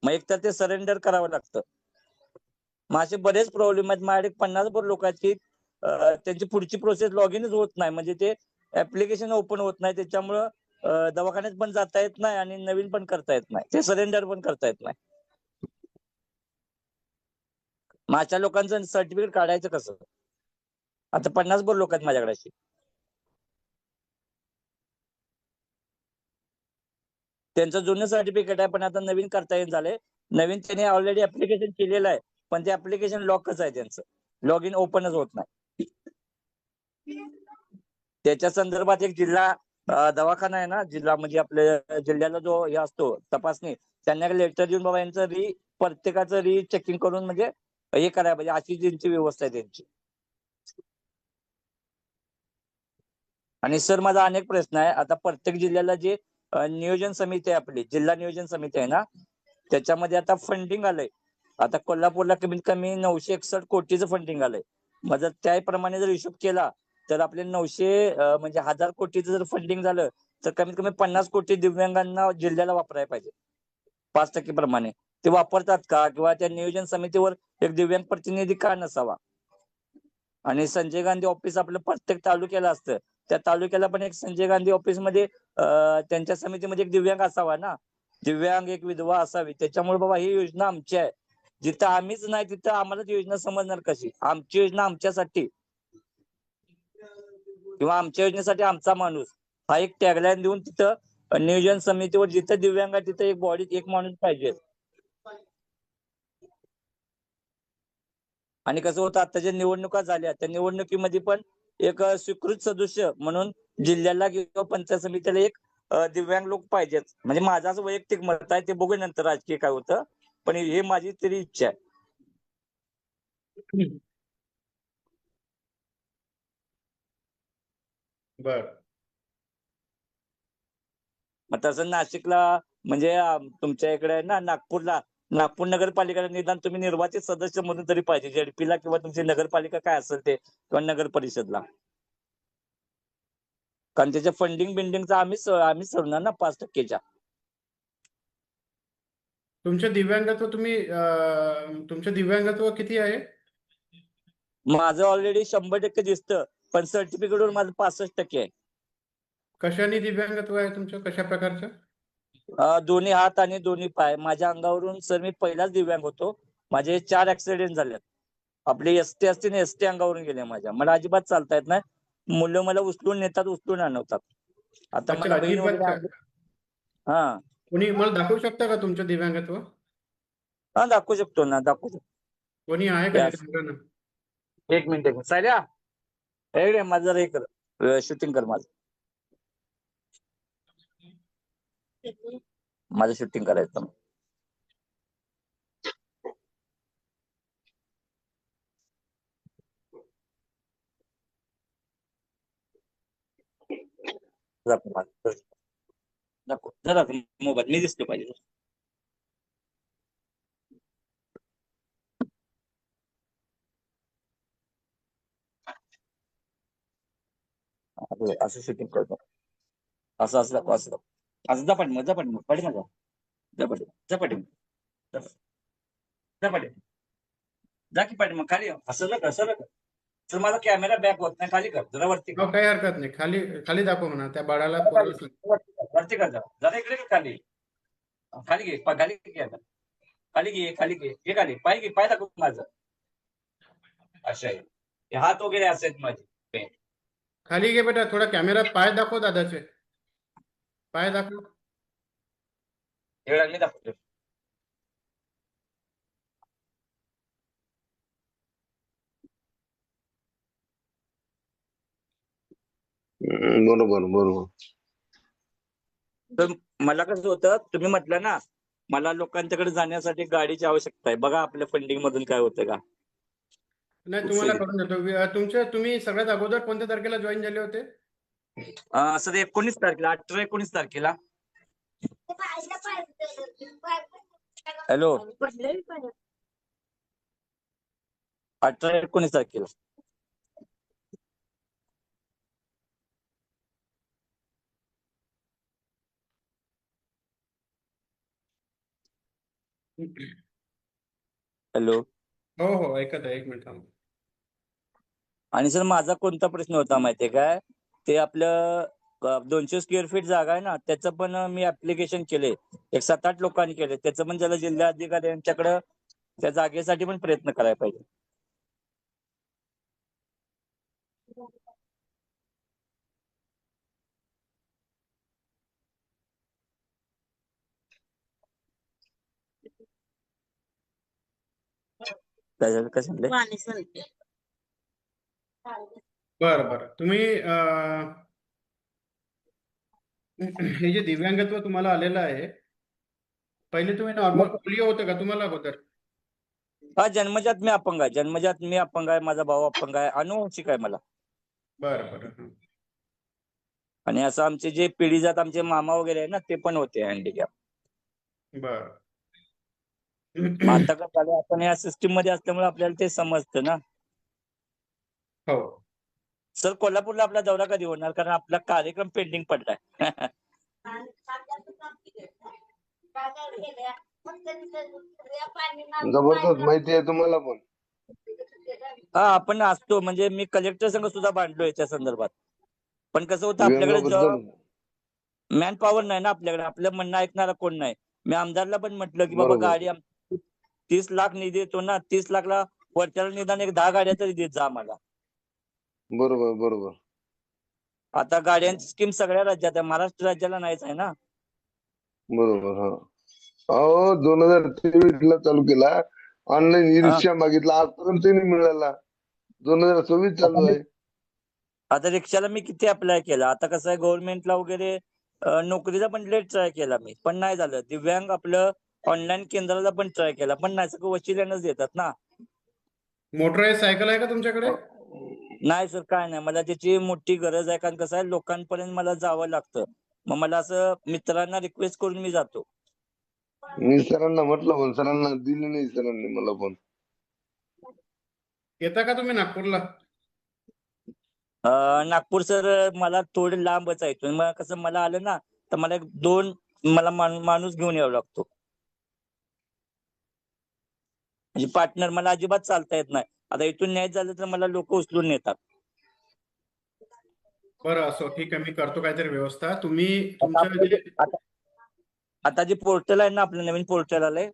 मग एकतर ते सरेंडर करावं लागतं. मग असे बरेच प्रॉब्लेम आहेत. माझ्याकडे 50 लोकांची त्यांची पुढची प्रोसेस लॉग इनच होत नाही. म्हणजे ते ऍप्लिकेशन ओपन होत नाही. त्याच्यामुळं दवाखान्यात पण जाता येत नाही आणि नवीन पण करता येत नाही. ते सरेंडर पण करता येत नाही. मग अशा लोकांचं सर्टिफिकेट काढायचं कसं? आता 50 लोक आहेत माझ्याकडे अशी. त्यांचं जुनं सर्टिफिकेट आहे पण आता नवीन करता येत झालंय. नवीन त्यांनी ऑलरेडी ऍप्लिकेशन केलेलं आहे, पण ते ऍप्लिकेशन लॉकच आहे त्यांचं. लॉग इन ओपनच होत नाही. त्याच्या संदर्भात एक जिल्हा दवाखाना आहे ना, जिल्हा म्हणजे आपल्या जिल्ह्याला जो हे असतो तपासणी, त्यांना लेटर देऊन बाबा यांचं प्रत्येकाचं चेकिंग करून म्हणजे हे करायला पाहिजे, अशी त्यांची व्यवस्था आहे त्यांची. आणि सर माझा अनेक प्रश्न आहे. आता प्रत्येक जिल्ह्याला जे नियोजन समिती आहे, आपली जिल्हा नियोजन समिती आहे ना, त्याच्यामध्ये आता फंडिंग आलंय. आता कोल्हापूरला कमीत कमी 961 कोटीचं फंडिंग आलंय. मग जर त्याप्रमाणे जर हिशोब केला तर आपले 900 म्हणजे 1000 कोटीचं जर फंडिंग झालं तर कमीत कमी 50 कोटी दिव्यांगांना जिल्ह्याला वापरायला पाहिजे. 5% प्रमाणे ते वापरतात का? किंवा त्या नियोजन समितीवर एक दिव्यांग प्रतिनिधी का नसावा? आणि संजय गांधी ऑफिस आपलं प्रत्येक तालुक्याला असतं. त्या तालुक्याला पण एक संजय गांधी ऑफिसमध्ये त्यांच्या समितीमध्ये एक दिव्यांग असावा ना, दिव्यांग एक विधवा असावी. त्याच्यामुळे बाबा ही योजना आमची आहे. जिथं आम्हीच नाही तिथं आम्हाला ती योजना समजणार कशी? आमची योजना आमच्यासाठी किंवा आमच्या योजनेसाठी आमचा माणूस, हा एक टॅगलाईन देऊन तिथं नियोजन समितीवर जिथं दिव्यांग आहे तिथं एक बॉडी एक माणूस पाहिजे. आणि कसं होतं आताच्या निवडणुका झाल्या त्या निवडणुकीमध्ये पण एक स्वीकृत सदस्य म्हणून जिल्ह्याला किंवा पंचायत समितीला एक दिव्यांग लोक पाहिजेत. म्हणजे माझं असं वैयक्तिक मत आहे, ते बघू नंतर राजकीय काय होतं, पण हे माझी तरी इच्छा आहे. बर. मग तसं नाशिकला म्हणजे तुमच्या इकडे ना नागपूरला नागपूर नगरपालिकेला निदान तुम्ही निर्वाचित सदस्य म्हणून तरी पाहिजे, जेडपीला किंवा तुमची नगरपालिका काय असेल ते किंवा नगर परिषदला. कारण त्याच्या फंडिंग बिल्डिंगचा आम्हीच सोडणार ना 5%च्या. तुमचं दिव्यांगत्व किती आहे? माझं ऑलरेडी 100% दिसतं, पण सर्टिफिकेटवर माझं 65% आहे. कशाने दिव्यांगत्व आहे तुमचं, कशा प्रकारचं? दोन्ही हात आणि दोन्ही पाय. माझ्या अंगावरून सर मी पहिलाच दिव्यांग होतो. माझे 4 ऍक्सिडेंट झालेत. आपले एसटी असते ना, एसटी अंगावरून गेले माझ्या. मला अजिबात चालता येत नाही. मुलं मला उचलून नेतात, उचलून आणवतात. आता अच्छा, मला बहीण अजिबात वगैरे का? आहे. हा कोणी मला दाखवू शकता का तुमचं दिव्यांगत्व? हा दाखवू शकतो ना, दाखवू शकतो. कोणी आहे का? Yes. सांगा ना. एक मिनिट सायल्या, हे माझं जरा हे कर, शूटिंग कर माझं शूटिंग करायचं. जरा मोबाईल मी दिसतो पाहिजे. असं शूटिंग करतो. असं असं दाखव, असं दाखव. असं झपाट मग पाठी माझा झपाटी जा की पाठी मग खाली असं नका तर माझा कॅमेरा बॅक होत नाही. खाली कर जरा, वरती कर. काही हरकत नाही. खाली खाली दाखव म्हणा त्या बाळाला. वरती कर जरा इकडे खाली खाली घे, खाली घे, खाली घे, खाली घे, हे खाली घे, पाय दाखव माझं. असं आहे, हात वगैरे असेल माझे. खाली घे बेटा, थोडा कॅमेरा पाय दाखव, दादाचे पाय दाखव. एवढा मी दाखवतो. बरोबर. तर मला कसं होतं, तुम्ही म्हटलं ना मला लोकांच्याकडे जाण्यासाठी गाडीची आवश्यकता आहे. बघा आपल्या फंडिंग मधून काय होतं का. नाही, तुम्हाला करून देतो. तुम्ही सगळ्यात अगोदर कोणत्या तारखेला जॉईन झाले होते? सर 19 तारखेला, 18-19 तारखेला. हॅलो, 18-19 तारखेला. हॅलो. हो ऐकत आहे, एक मिनिट थांबा. आणि सर माझा कोणता प्रश्न होता माहितीये काय, ते आपलं 200 स्क्वेअर फीट जागा आहे ना, त्याचं पण मी ऍप्लिकेशन केले. एक 7-8 लोकांनी केले. त्याचं पण ज्याला जिल्हाधिकारी यांच्याकडे त्या जागेसाठी पण प्रयत्न करायला पाहिजे. कसं बरं. तुम्ही हे जे दिव्यांगत्व तुम्हाला आलेलं आहे, पहिले तुम्ही नॉर्मल पोलिओ होतं का तुम्हाला अगोदर? हा, जन्मजात मी अपंग आहे. माझा भाऊ अपंग आहे, अनुवंशिक आहे मला. बरं. आणि असं आमचे जे पिढीजात आमचे मामा वगैरे आहे ना, ते पण होते हँडिकॅप. बर. आता कसं झालं, आपण या सिस्टीम मध्ये असल्यामुळे आपल्याला ते समजतं ना. हो सर, कोल्हापूरला आपला दौरा कधी होणार, कारण आपला कार्यक्रम पेंडिंग पडलाय. जबरदस्त माहिती आहे तुम्हाला पण. हा, आपण असतो म्हणजे मी कलेक्टर संघ सुद्धा भांडलो याच्या संदर्भात. पण कसं होतं, आपल्याकडे दिव्यांगाबद्दल मॅन पॉवर नाही ना आपल्याकडे. आपलं म्हणणं ऐकणारा कोण नाही. मी आमदारला पण म्हटलं की बाबा बरोबर. गाडी 30 लाख निधी येतो ना, 30 लाखला वर्षाला निदान एक 10 गाड्या तरी देत जा आम्हाला. बरोबर. आता गाड्यांची स्कीम सगळ्या राज्यात आहे, महाराष्ट्र राज्याला नाहीच आहे ना. बरोबर. हा, 2023 ला चालू केला. ऑनलाईन ई रिक्षा मागितला, आजपर्यंत नाही मिळाला. 2026 चालू आहे. आता रिक्षाला मी किती अप्लाय केला. आता कसं आहे गव्हर्नमेंटला वगैरे नोकरीला पण लेट ट्राय केला मी, पण नाही झालं. दिव्यांग आपलं ऑनलाईन केंद्राला पण ट्राय केला, पण नाही, सगळं वशिल्यानंच देतात ना. मोटराईज सायकल आहे का तुमच्याकडे? नाही सर, काय नाही, मला त्याची मोठी गरज आहे. कारण कसं आहे लोकांपर्यंत मला जावं लागतं. मग मला असं मित्रांना रिक्वेस्ट करून मी जातो. मी सरांना म्हटलं पण सरांना दिली नाही सरांनी मला पण. येता का तुम्ही नागपूरला? नागपूर सर मला थोडे लांबच आहे इथून. मग कसं मला आलं ना तर मला मला माणूस घेऊन यावा लागतो. म्हणजे पार्टनर मला अजिबात चालता येत नाही. आता इथून न्यायचं झालं तर मला लोक उचलून नेतात. बरं असो, ठीक आहे, मी करतो काहीतरी व्यवस्था. तुम्ही तुमचं जे आता जे पोर्टल आहे ना, आपलं नवीन पोर्टल आलंय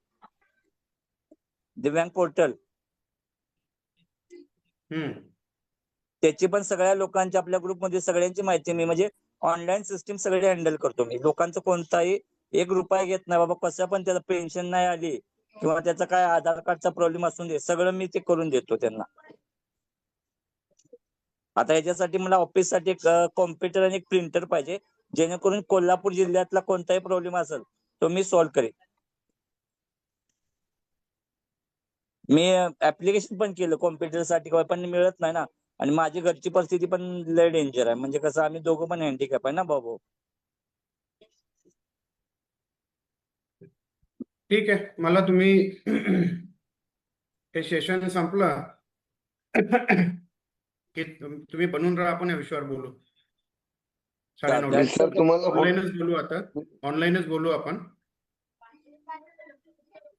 दिव्यांग पोर्टल, त्याची पण सगळ्या लोकांची आपल्या ग्रुपमध्ये सगळ्यांची माहिती मी म्हणजे ऑनलाईन सिस्टीम सगळे हँडल करतो मी. लोकांचं कोणताही ₹1 घेत नाही बाबा. कसं पण त्याला पेन्शन नाही आली किंवा त्याचा काय आधार कार्डचा प्रॉब्लेम असून दे, सगळं मी ते करून देतो त्यांना. आता याच्यासाठी मला ऑफिससाठी एक कॉम्प्युटर आणि एक प्रिंटर पाहिजे, जेणेकरून कोल्हापूर जिल्ह्यातला कोणताही प्रॉब्लेम असेल तो मी सॉल्व्ह करेन. मी ऍप्लिकेशन पण केलं कॉम्प्युटरसाठी, पण मिळत नाही ना. आणि माझी घरची परिस्थिती पण लय डेंजर आहे. म्हणजे कसं आम्ही दोघं पण हँडिकॅप आहे ना बाबू. ठीक आहे, मला तुम्ही हे सेशन संपलं की तुम्ही बनून राहा, आपण या विषयावर बोलू. 9:30 सर तुम्हाला ऑनलाईनच बोलू. आता ऑनलाईनच बोलू आपण,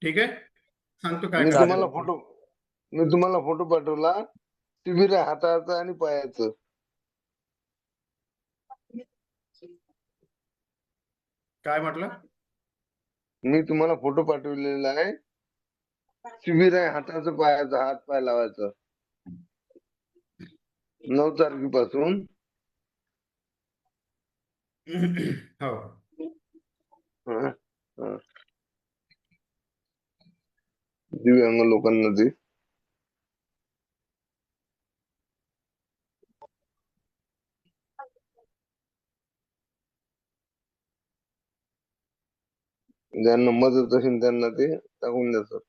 ठीक आहे? सांगतो काय मी करायचं. तुम्हाला फोटो पाठवला. शिबिर आहे हाताचं आणि पायाचं. काय म्हटलं? मी तुम्हाला फोटो पाठवलेला आहे. शिबिर आहे हाताचं पायाचं, हात पाय लावायचं 9 तारखेपासून. हो, दिव्यांग लोकांना ते ज्यांना मदत असेल त्यांना ते टाकून द्या सर.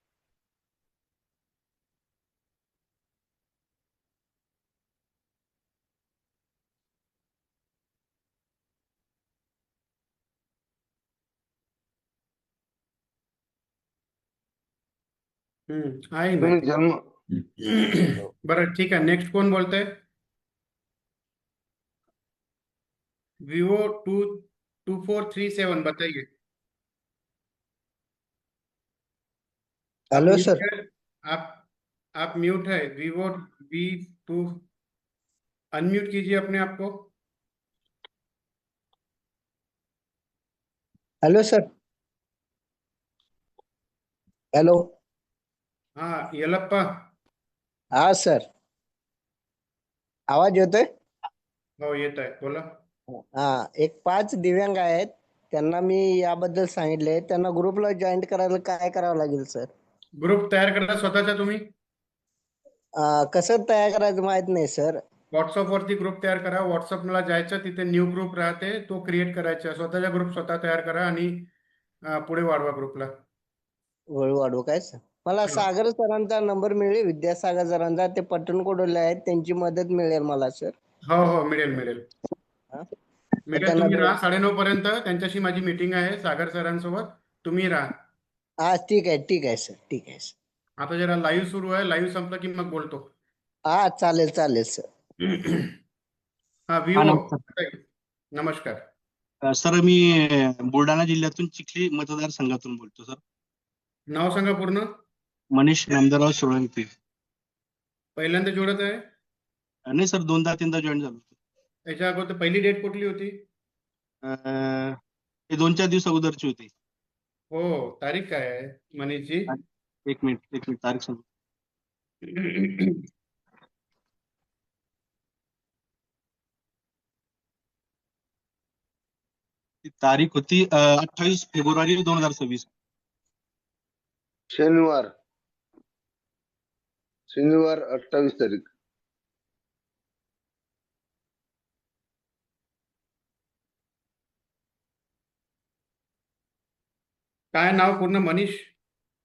आहे तुम्ही ना. जन्म बरं ठीक आहे, नेक्स्ट कोण बोलतंय? Vivo 2437 बताइए. हेलो सर, आप म्यूट है. Vivo V2 अनम्यूट कीजिए अपने आप को. Hello sir, hello. हाँ येलप्पा. हा सर, आवाज येतोय? हो येत आहे, बोला. हा, एक 5 दिव्यांग आहेत, त्यांना मी याबद्दल सांगितले. त्यांना ग्रुपला जॉईन करायला काय करावं लागेल सर? ग्रुप तयार करा स्वतःचा तुम्ही. कसं तयार करायचं माहित नाही सर. व्हॉट्सअप वरती ग्रुप तयार करा. व्हॉट्सअपला जायचं, तिथे न्यू ग्रुप राहते, तो क्रिएट करायचा. स्वतःचा ग्रुप स्वतः तयार करा आणि पुढे वाढवा ग्रुपला. वाढवू काय सर? मला सागर सरांचा नंबर मिळेल, विद्यासागर सरांचा, ते पट्टणकोडले आहेत, त्यांची मदत मिळेल मला सर. हो मिळेल. तुम्ही राहा 9:30 पर्यंत. त्यांच्याशी माझी मीटिंग आहे सागर सरांसोबत. तुम्ही राहा. हा ठीक आहे सर, ठीक आहे सर. आता जरा लाईव्ह सुरू आहे, लाईव्ह संपलं की मग बोलतो. हा चालेल सर. हा विवो. नमस्कार सर, मी बुलढाणा जिल्ह्यातून चिखली मतदारसंघातून बोलतो सर. नाव सांगा पूर्ण. मनीष नामदारराव सोळंकी. पहिल्यांदा जोडत आहे? नाही सर, 2दा-3दा जॉईन झालो. याच्या अगोदर पहिली डेट कुठली होती? ते 2-4 दिवस अगोदरची होती. हो, तारीख काय आहे मनीषची? एक मिनिट तारीख सांगतो. ती तारीख होती 28 फेब्रुवारी 2026. शनिवार. शनिवार 28 तारीख. काय नाव पूर्ण? मनीष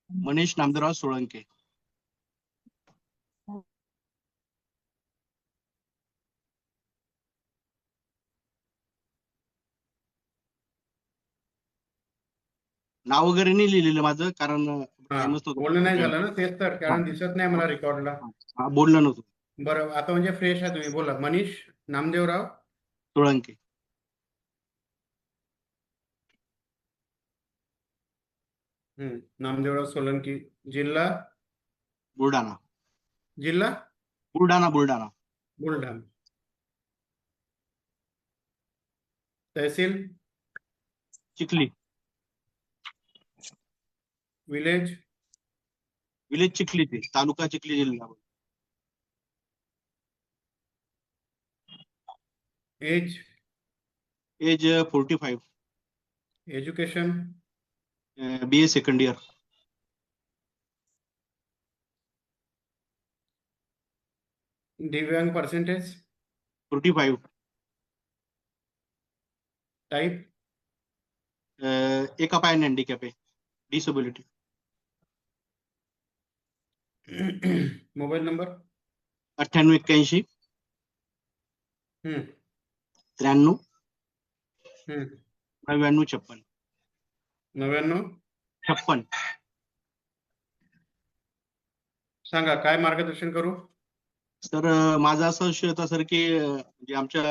मनीष नामदेवराव सोळंके. नाव वगैरे नाही लिहिलेलं माझं, कारण टाइमच नव्हता. बोलणं नाही झालं ना, तेच तर, कारण दिसत नाही मला रेकॉर्डला. हा, बोललं नव्हतं. बरं, आता म्हणजे फ्रेश आहे तुम्ही. बोला. मनीष नामदेवराव सोळंके. नामदेवराव सोलंकी. जिल्हा बुलढाणा. जिल्हा बुलढाणा. बुलढाणा. तहसील चिखली. विलेज चिखली ते तालुका चिखली, जिल्हा. Age 45. Education BA second year. दिव्यांग पर्सेंटेज 45. टाइप एका पायाने हँडिकॅप आहे, डिसेबिलिटी. Mobile number 9881 93 99 56. 99 56. सांगा, काय मार्गदर्शन करू? सर, माझा असा विषय होता सर की म्हणजे आमच्या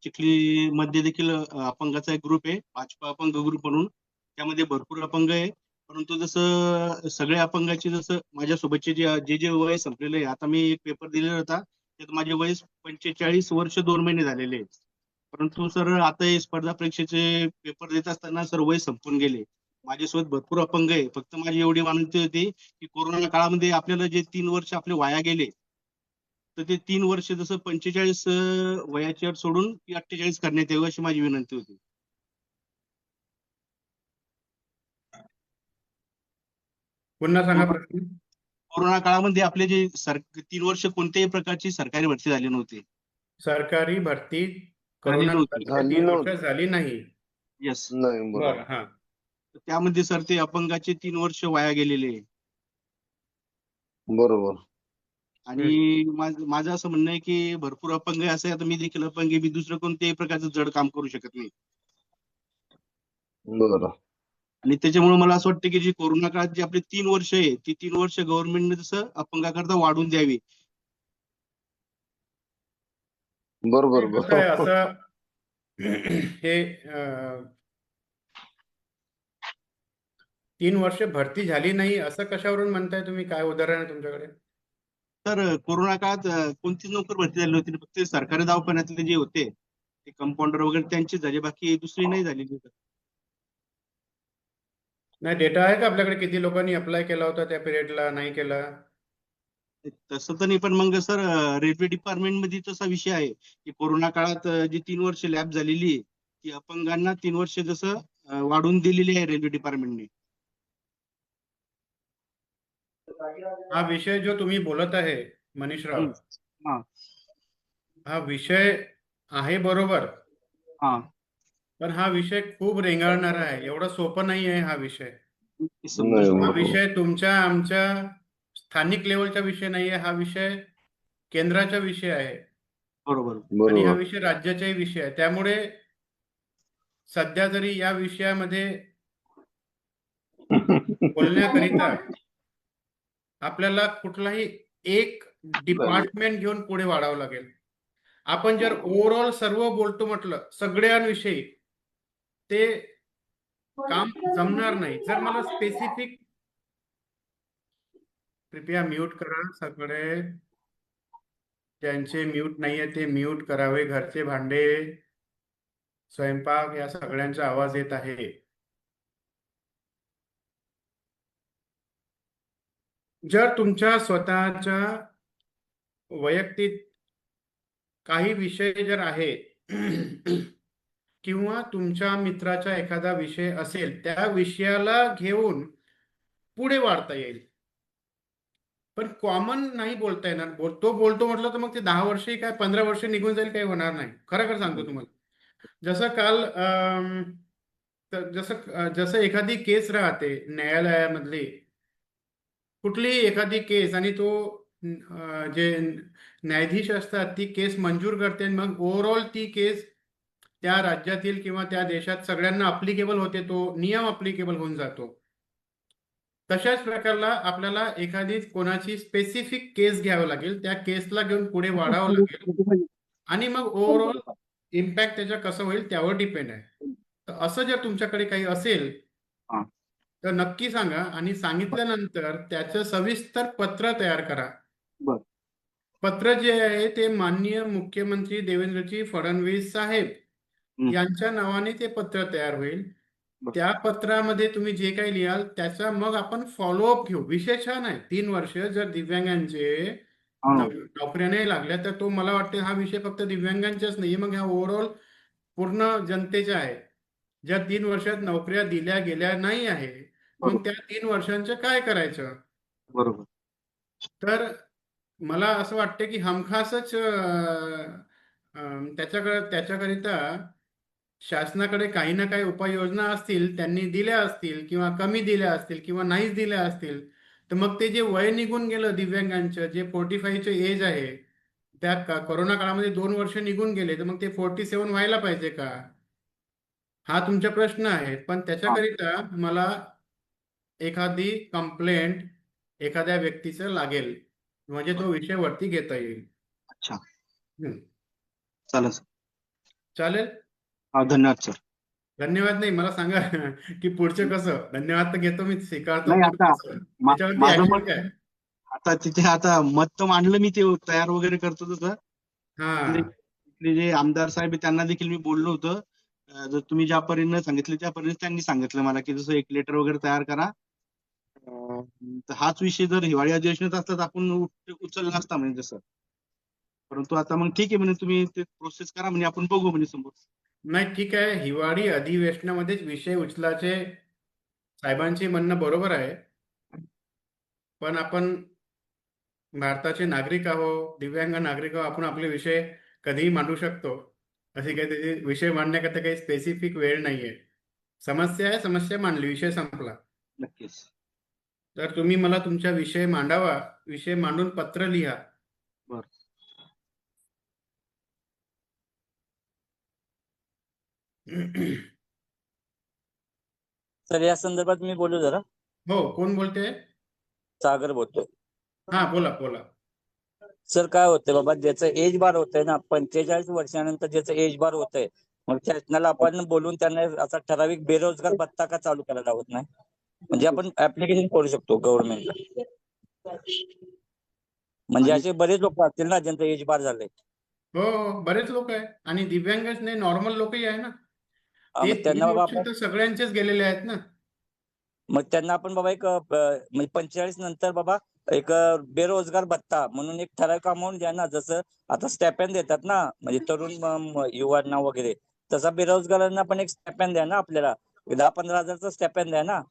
चिखली मध्ये देखील अपंगाचा एक ग्रुप आहे, भाजपा अपंग ग्रुप म्हणून. त्यामध्ये भरपूर अपंग आहे, परंतु जसं सगळे अपंगाचे जसं माझ्यासोबतचे जे वय संपलेले आहे. आता मी एक पेपर दिलेला होता, त्यात माझे वय 45 वर्ष 2 महिने झालेले आहेत. परंतु सर आता हे स्पर्धा परीक्षेचे पेपर देत असताना सर वय संपून गेले. माझ्यासोबत भरपूर अपंग आहे. फक्त माझी एवढी विनंती होती की कोरोना काळामध्ये आपल्याला जे 3 वर्ष आपले वाया गेले, तर ते 3 वर्ष जसं 45 वयाची अट सोडून ती 48 करण्यात यावी, अशी माझी विनंती होती. पुन्हा सांगा प्रश्न. कोरोना काळामध्ये आपले जे 3 वर्ष कोणत्याही प्रकारची सरकारी भरती झाली नव्हती. सरकारी भरती झाली कोरोना नव्हती. 3 वर्ष झाली नाही. येस. नाही, बरं. बरोबर. हा. त्यामध्ये सर ते अपंगाचे 3 वर्ष वाया गेलेले आहे. बरोबर. आणि माझं असं म्हणणं आहे की भरपूर अपंग आहे, असं आता मी देखील अपंग आहे, मी दुसरं कोणत्याही प्रकारचं जड काम करू शकत नाही. बरं. आणि त्याच्यामुळे मला असं वाटतं की जी कोरोना काळात जी आपली 3 वर्ष आहे, ती 3 वर्ष गव्हर्नमेंटने जसं अपंगाकरता वाढून द्यावी. बरोबर. कसं आहे, असं हे 3 वर्ष भरती झाली नाही असं कशावरून म्हणताय तुम्ही? काय उदाहरण आहे तुमच्याकडे? तर कोरोना काळात कोणतीच नोकर भरती झाली होती, फक्त सरकारी दवाखान्यातले जे होते ते कंपाऊंडर वगैरे त्यांचीच झाली, बाकी दुसरी नाही झालेली. नाही, डेटा आहे का आपल्याकडे किती लोकांनी अप्लाय केला होता त्या पिरियडला, नाही केला? तसं तर नाही, पण मग सर रेल्वे डिपार्टमेंट मध्ये तसा विषय आहे की कोरोना काळात जी 3 वर्ष लॅब झालेली आहे, ती अपंगांना 3 वर्ष जसं वाढवून दिलेली आहे रेल्वे डिपार्टमेंटने. हा विषय जो तुम्ही बोलत आहे मनीषराव, हा हा विषय आहे बरोबर, हा पण हा विषय खूप रेंगाळणारा आहे. एवढा सोपं नाही आहे हा विषय. नाही, हा बरोबर. विषय तुमच्या आमच्या स्थानिक लेवलचा विषय नाही आहे. हा विषय केंद्राचा विषय आहे बरोबर. आणि हा बरोबर. विषय राज्याचाही विषय आहे. त्यामुळे सध्या जरी या विषयामध्ये बोलण्याकरिता आपल्याला कुठलाही एक डिपार्टमेंट घेऊन पुढे वाढावं लागेल. आपण जर ओव्हरऑल सर्व बोलतो म्हटलं सगळ्यांविषयी, ते काम जमणार नाही. जर मला स्पेसिफिक, कृपया म्यूट करा सगळे, ज्यांचे म्यूट नाहीये ते म्यूट करावे. घरचे भांडे, स्वयंपाक या सगळ्यांचा आवाज येत आहे. जर तुमच्या स्वतःच्या वैयक्तिक काही विषय जर आहे किंवा तुमच्या मित्राचा एखादा विषय असेल, त्या विषयाला घेऊन पुढे वाढता येईल. पण कॉमन नाही बोलता येणार. तो बोलतो म्हटलं तर मग ते 10 वर्षही काय 15 वर्ष निघून जाईल, काही होणार नाही. खरं सांगतो तुम्हाला. जसं काल जसं एखादी केस राहते न्यायालयामधली, कुठलीही एखादी केस, आणि तो जे न्यायाधीश असतात ती केस मंजूर करते, आणि मग ओव्हरऑल ती केस त्या राज्यातील किंवा त्या देशात सगळ्यांना अप्लिकेबल होते, तो नियम अप्लिकेबल होऊन जातो. तशाच प्रकारला आपल्याला एखादी कोणाची स्पेसिफिक केस घ्यावं लागेल, त्या केसला घेऊन पुढे वाढावं लागेल, आणि मग ओव्हरऑल इम्पॅक्ट त्याच्या कसं होईल त्यावर डिपेंड आहे. तर असं जर तुमच्याकडे काही असेल तर नक्की सांगा, आणि सांगितल्यानंतर त्याचं सविस्तर पत्र तयार करा. पत्र जे आहे ते माननीय मुख्यमंत्री देवेंद्रजी फडणवीस साहेब यांच्या नावाने ते पत्र तयार होईल. त्या पत्रामध्ये तुम्ही जे काही लिहाल त्याचा मग आपण फॉलोअप घेऊ. विषय छान आहे. 3 वर्ष जर दिव्यांगांचे नोकऱ्या नाही लागल्या तर तो मला वाटतं हा विषय फक्त दिव्यांगांचाच नाही, मग ह्या ओव्हरऑल पूर्ण जनतेच्या आहे. ज्या 3 वर्षात नोकऱ्या दिल्या गेल्या नाही आहे, मग त्या 3 वर्षांचं काय करायचं. बरोबर. तर मला असं वाटतं की हमखासच त्याच्याकरिता शासनाकडे काही ना काही उपाययोजना असतील, त्यांनी दिल्या असतील किंवा कमी दिल्या असतील किंवा नाहीच दिल्या असतील, तर मग ते जे वय निघून गेलं दिव्यांगांचं, जे 45चे एज आहे, त्या कोरोना काळामध्ये 2 वर्ष निघून गेले, तर मग ते 47 व्हायला पाहिजे का, हा तुमचा प्रश्न आहे. पण त्याच्याकरिता मला एखादी कंप्लेंट एखाद्या व्यक्तीचं लागेल, म्हणजे तो विषय वरती घेता येईल. अच्छा, हम्म. चालेल सर. चालेल. धन्यवाद सर. धन्यवाद नाही, मला सांगा की पुढचं कसं. धन्यवाद तर घेतो मी, स्वीकारतो. नाही, पुढचं आता कसं? त्याच्यावरती माझं ऍक्शन मत काय? आता तिथे मत तर मांडलं मी, ते तयार वगैरे करतो तसं. हा, इथले जे आमदार साहेब आहेत, त्यांना देखील मी बोललो होतो. जर तुम्ही ज्या परीने सांगितलं त्या परीने त्यांनी सांगितलं मला की जसं एक लेटर वगैरे तयार करा. तर हाच विषय जर हिवाळी अधिवेशनात असता तर आपण उचलला असता म्हणजे जसं. परंतु आता मग ठीक आहे म्हणे, तुम्ही ते प्रोसेस करा म्हणजे आपण बघू म्हणजे समोर. नाही ठीक आहे. हिवाळी अधिवेशनामध्येच विषय उचलाचे साहेबांचे म्हणणं बरोबर आहे, पण आपण भारताचे नागरिक आहोत, दिव्यांग नागरिक आहोत, आपण आपले विषय कधीही मांडू शकतो. असे काही त्याचे विषय मांडण्याकरता काही स्पेसिफिक वेळ नाहीये. समस्या आहे, समस्या मांडली, विषय संपला. नक्कीच. तर तुम्ही मला तुमचा विषय मांडावा, विषय मांडून पत्र लिहा. बरं. सर या संदर्भात मी बोलू जरा. हो, कोण बोलते? सागर बोलतोय. हा, बोला बोला. सर काय होतंय बाबा, ज्याचं एज बार होतंय ना, 45 वर्षानंतर ज्याचं एज बार होतंय, मग शासनाला आपण बोलून त्यांना असा ठराविक बेरोजगार भत्ता का चालू करायला लावत नाही? म्हणजे आपण ऍप्लिकेशन करू शकतो गव्हर्नमेंटला. म्हणजे असे बरेच लोक असतील ना ज्यांचं एज बार झालंय. हो, बरेच लोक आहे, आणि दिव्यांगच नाही, नॉर्मल लोकही आहे ना. ते मग त्यांना 3 बाबा वर्ष तर सगळ्यांचेच गेलेले आहेत ना. मग त्यांना आपण बाबा एक म्हणजे 45 नंतर बाबा एक बेरोजगार भत्ता म्हणून एक ठराविक अमाऊंट द्या ना, जसं आता स्टॅपेंड देतात ना म्हणजे तरुण युवांना वगैरे, तसा बेरोजगारांना पण एक स्टॅपेंड द्या ना, आपल्याला 10-15 हजारचा स्टॅपेंड द्या ना.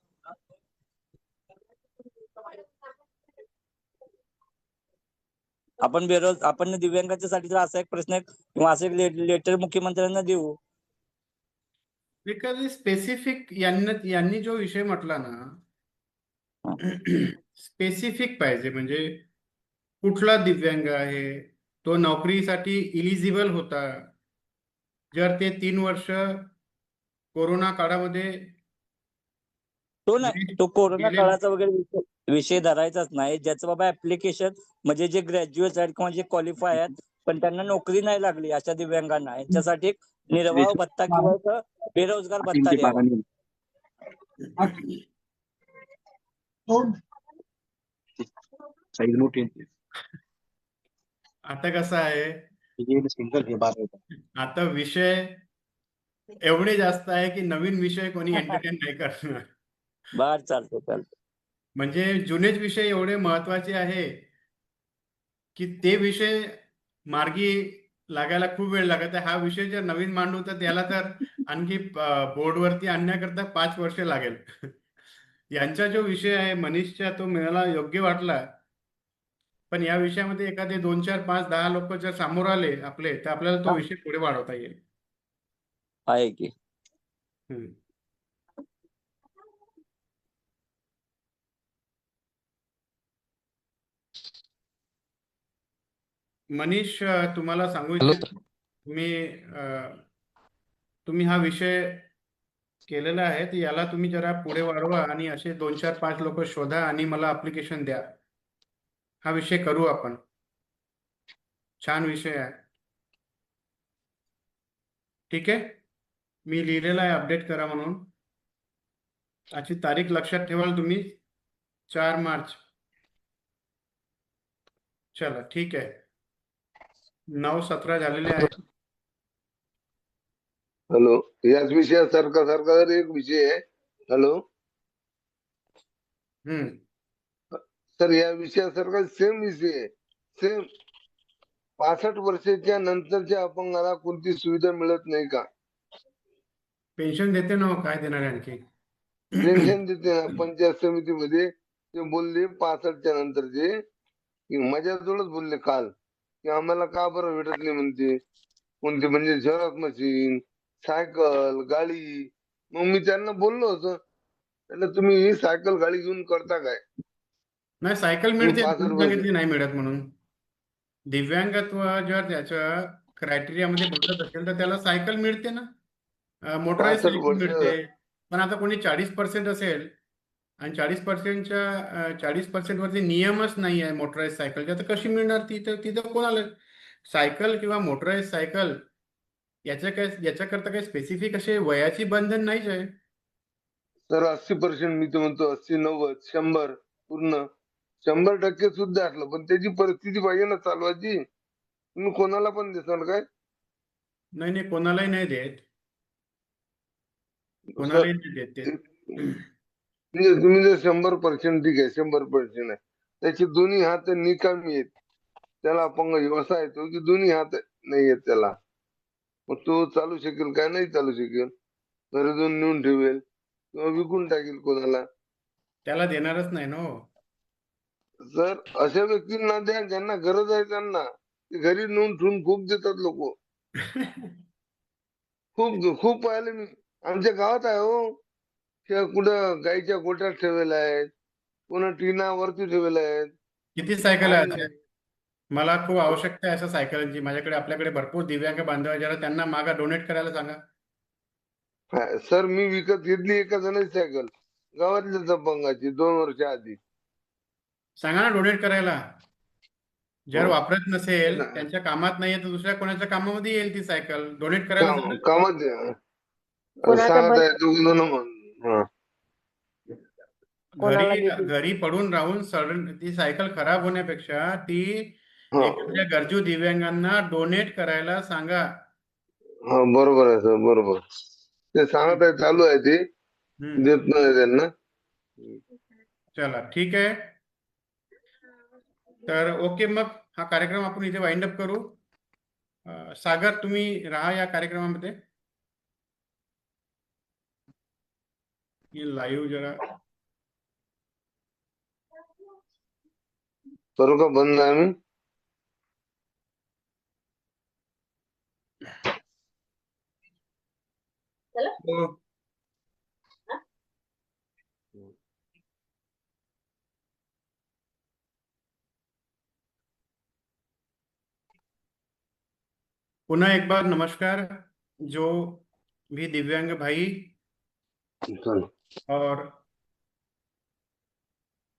आपण दिव्यांगाच्या साठी तर असा एक प्रश्न आहे किंवा असं एक लेटर मुख्यमंत्र्यांना देऊ. एखादी स्पेसिफिक यांनी जो विषय म्हटला ना, स्पेसिफिक पाहिजे. म्हणजे कुठला दिव्यांग आहे, तो नोकरीसाठी इलिजिबल होता, जर ते 3 वर्ष कोरोना काळामध्ये तो नाही, तो कोरोना काळाचा वगैरे विषय धरायचाच नाही. ज्याचं बाबा ऍप्लिकेशन म्हणजे जे ग्रॅज्युएट आहेत किंवा जे क्वालिफाय आहेत पण त्यांना नोकरी नाही लागली, अशा दिव्यांगांना यांच्यासाठी एक निर्वाह भत्ता किंवा एक बेरोजगार भत्ता द्यावा. आता कसं आहे, आता विषय एवढे जास्त आहे की नवीन विषय कोणी एंटरटेन नाही करणार. बर, चालतं. म्हणजे जुनेच विषय एवढे महत्वाचे आहे की ते विषय मार्गी लागायला खूप वेळ लागत आहे. हा विषय जर नवीन मांडू तर त्याला तर आणखी बोर्डवरती आणण्याकरता 5 वर्ष लागेल. यांचा जो विषय आहे मनीषचा, तो मला योग्य वाटला पण या विषयामध्ये एखादे 2, 4, 5, 10 लोक जर समोर आले आपले, तर आपल्याला तो विषय पुढे वाढवता येईल. आहे की. हम्म. मनीष, तुम्हाला सांगू इच्छितो तुम्ही हा विषय केलेला आहे, तर याला तुम्ही जरा पुढे वाढवा आणि असे 2, 4, 5 लोक शोधा आणि मला अप्लिकेशन द्या. हा विषय करू आपण. छान विषय आहे. ठीक आहे, मी लिहिलेला आहे अपडेट करा म्हणून. आजची तारीख लक्षात ठेवाल तुम्ही, 4 मार्च. चला ठीक आहे, 9:17 झालेले आहे. हॅलो, याच विषयासारखा जर एक विषय आहे. हॅलो सर, या विषयासारखा सेम विषय आहे. सेम 65 वर्षाच्या नंतरच्या अपंगाला कोणती सुविधा मिळत नाही का? पेन्शन देते ना हो, काय देणार आहे आणखी? पेन्शन देते ना. पंचायत समितीमध्ये ते बोलले 65च्या नंतरचे, माझ्याजवळच बोलले काल, की आम्हाला का बरं भेटत नाही म्हणते. कोणते म्हणजे झेरॉक्स मशीन, सायकल, गाडी. मग मी त्यांना बोललो होतो, तुम्ही ही सायकल गाडी घेऊन करता काय? नाही, सायकल मिळते, 65 वर्ष. सांगितली नाही मिळत म्हणून. दिव्यांगत्व जर त्याच्या क्रायटेरियामध्ये बसत असेल तर त्याला सायकल मिळते ना, मोटराईज 65 सायकल वर्ष. मिळते. पण आता कोणी 40% असेल आणि 40% वरती नियमच नाही आहे मोटराईज सायकलचा, तर कशी मिळणार तिथं कोणाला? सायकल किंवा मोटराईज सायकल याच्याकरता काही स्पेसिफिक असे वयाची बंधन नाहीच आहे. तर 80% मी तर म्हणतो, 80, 90, 100 पूर्ण 100% सुद्धा असलं, पण त्याची परिस्थिती पाहिजे ना चालवायची. तुम्ही कोणाला पण देसाल काय? नाही, कोणालाही नाही देत, कोणालाही नाही देत ते. म्हणजे तुम्ही जर 100% ठीक आहे, 100% आहे, त्याचे दोन्ही हात निकामी आहेत, त्याला अपंग व्यवसाय येतो की दोन्ही हात नाही आहेत त्याला, मग तो चालू शकेल काय? नाही चालू शकेल. घरी जाऊन नेऊन ठेवेल किंवा विकून टाकेल कोणाला. त्याला देणारच नाही ना हो. जर अशा व्यक्तींना द्या ज्यांना गरज आहे, त्यांना ते घरी नेऊन ठेवून खूप देतात लोक. खूप पाहिले मी, आमच्या गावात आहे हो. कुठं गाईच्या गोठ्यात ठेवलेल्या आहेत, पुन्हा टीना वरती ठेवलेल्या आहेत. किती सायकल आहे? मला खूप आवश्यकता आहे अशा सायकलची. माझ्याकडे, आपल्याकडे भरपूर दिव्यांग बांधव आहे, जरा त्यांना मागा डोनेट करायला सांगा. सर, मी विकत घेतली एका जणाची सायकल, गावातल्याच अपंगाची, 2 वर्ष आधी. सांगा ना डोनेट करायला. जर वापरत नसेल, त्यांच्या कामात नाहीये, तर दुसऱ्या कोणाच्या कामामध्ये येईल ती सायकल. डोनेट करायला सांगा. कामात सांगत आहे तू. घरी पडून राहून ती सायकल खराब होण्यापेक्षा ती एखाद्या गरजू दिव्यांगांना डोनेट करायला सांगा. हा, बरोबर आहे सर, बरोबर. ते सांगत आहे, चालू आहे ते, देत नाही त्यांना. चला ठीक आहे, तर ओके, मग हा कार्यक्रम आपण इथे वाइंड अप करू. सागर, तुम्ही राहा या कार्यक्रमामध्ये. लाईव्ह जरा करू का बंद आम्ही? पुनः एक बार नमस्कार, जो भी दिव्यांग भाई और